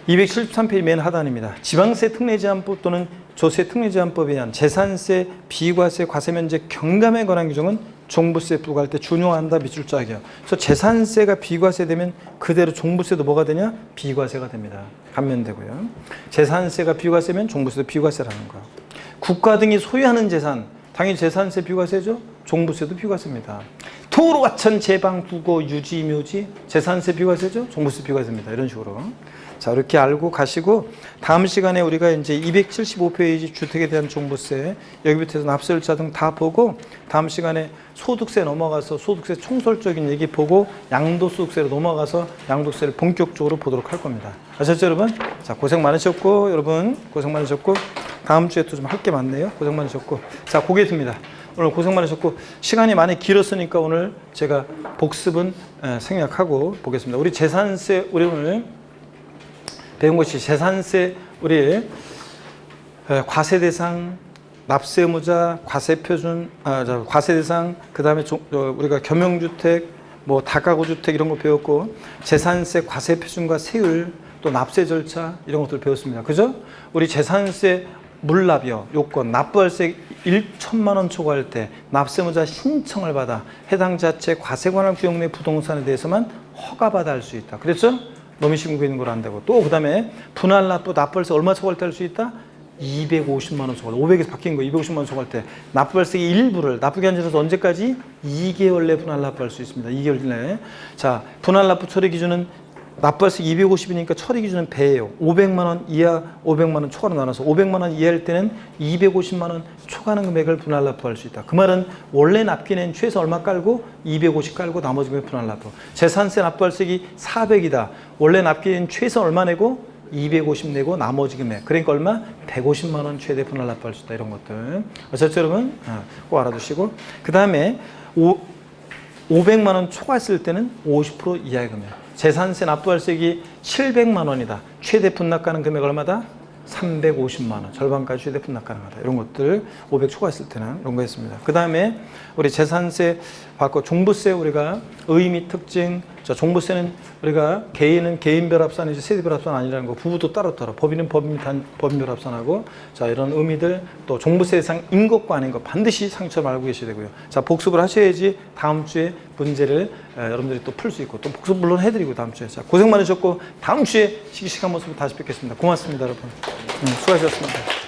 273페이지 맨 하단입니다. 지방세 특례제한법 또는 조세 특례제한법에 의한 재산세 비과세 과세면제 경감에 관한 규정은 종부세 부과할 때 준용한다 밑줄 짝이요. 그래서 재산세가 비과세되면 그대로 종부세도 뭐가 되냐? 비과세가 됩니다. 감면되고요. 재산세가 비과세면 종부세도 비과세라는 거. 국가 등이 소유하는 재산, 당연히 재산세 비과세죠. 종부세도 비과세입니다. 도로, 하천, 제방, 부고, 유지, 묘지, 재산세 비과세죠. 종부세 비과세입니다. 이런 식으로. 자, 이렇게 알고 가시고 다음 시간에 우리가 이제 275페이지 주택에 대한 종부세, 여기부터 해서 납세율자 등 다 보고 다음 시간에 소득세 넘어가서 소득세 총설적인 얘기 보고 양도소득세로 넘어가서 양도세를 본격적으로 보도록 할 겁니다. 아셨죠, 여러분? 자, 고생 많으셨고 여러분 고생 많으셨고 다음 주에 또 좀 할 게 많네요. 고생 많으셨고 자, 고겠습니다. 오늘 고생 많으셨고 시간이 많이 길었으니까 오늘 제가 복습은 생략하고 보겠습니다. 우리 재산세 우리 오늘 배운 것이 재산세 우리 과세 대상 납세 의무자, 과세 표준, 과세 대상, 그 다음에 우리가 겸용주택, 뭐 다가구 주택 이런 거 배웠고, 재산세 과세 표준과 세율, 또 납세 절차 이런 것들 배웠습니다. 그죠? 우리 재산세 물납이요, 요건, 납부할세 1천만 원 초과할 때 납세 의무자 신청을 받아 해당 자체 과세 관할 구역 내 부동산에 대해서만 허가받아 할 수 있다. 그랬죠? 노미 신고 있는 걸 한다고. 또 그다음에 분할 납부, 납부할세 얼마 초과할 때 할 수 있다? 250만 원 초과. 500에서 바뀐 거 250만 원 초과할 때 납부할세의 일부를 납부기한 지나서 언제까지? 2개월 내 분할 납부할 수 있습니다. 2개월 내. 자, 분할 납부 처리 기준은 납부할세 250이니까 처리 기준은 배예요. 500만 원 이하, 500만 원 초과로 나눠서 500만 원 이하일 때는 250만 원 초과하는 금액을 분할 납부할 수 있다. 그 말은 원래 납기는 최소 얼마 깔고 250 깔고 나머지 금액 분할 납부. 재산세 납부할세기 400이다. 원래 납기는 최소 얼마 내고 250 내고 나머지 금액. 그러니까 얼마? 150만 원 최대 분할 납부할 수 있다. 이런 것들. 어쨌든 여러분 꼭 알아두시고, 그 다음에 500만 원 초과했을 때는 50% 이하의 금액. 재산세 납부할세기 700만 원이다. 최대 분납 가능 금액 얼마다? 350만 원. 절반까지 최대 분납 가능하다. 이런 것들 500 초과했을 때는 이런 거 했습니다. 그 다음에 우리 재산세 받고 종부세 우리가 의미 특징. 자, 종부세는 우리가 개인은 개인별 합산이지 세대별 합산 아니라는 거. 부부도 따로 법인은 법인별 합산하고, 자, 이런 의미들, 또 종부세 대상인 것과 아닌 것 반드시 상처럼 알고 계셔야 되고요. 자, 복습을 하셔야지 다음 주에 문제를 여러분들이 또 풀 수 있고, 또 복습 물론 해드리고 다음 주에. 자, 고생 많으셨고 다음 주에 씩씩한 모습으로 다시 뵙겠습니다. 고맙습니다, 여러분. 수고하셨습니다.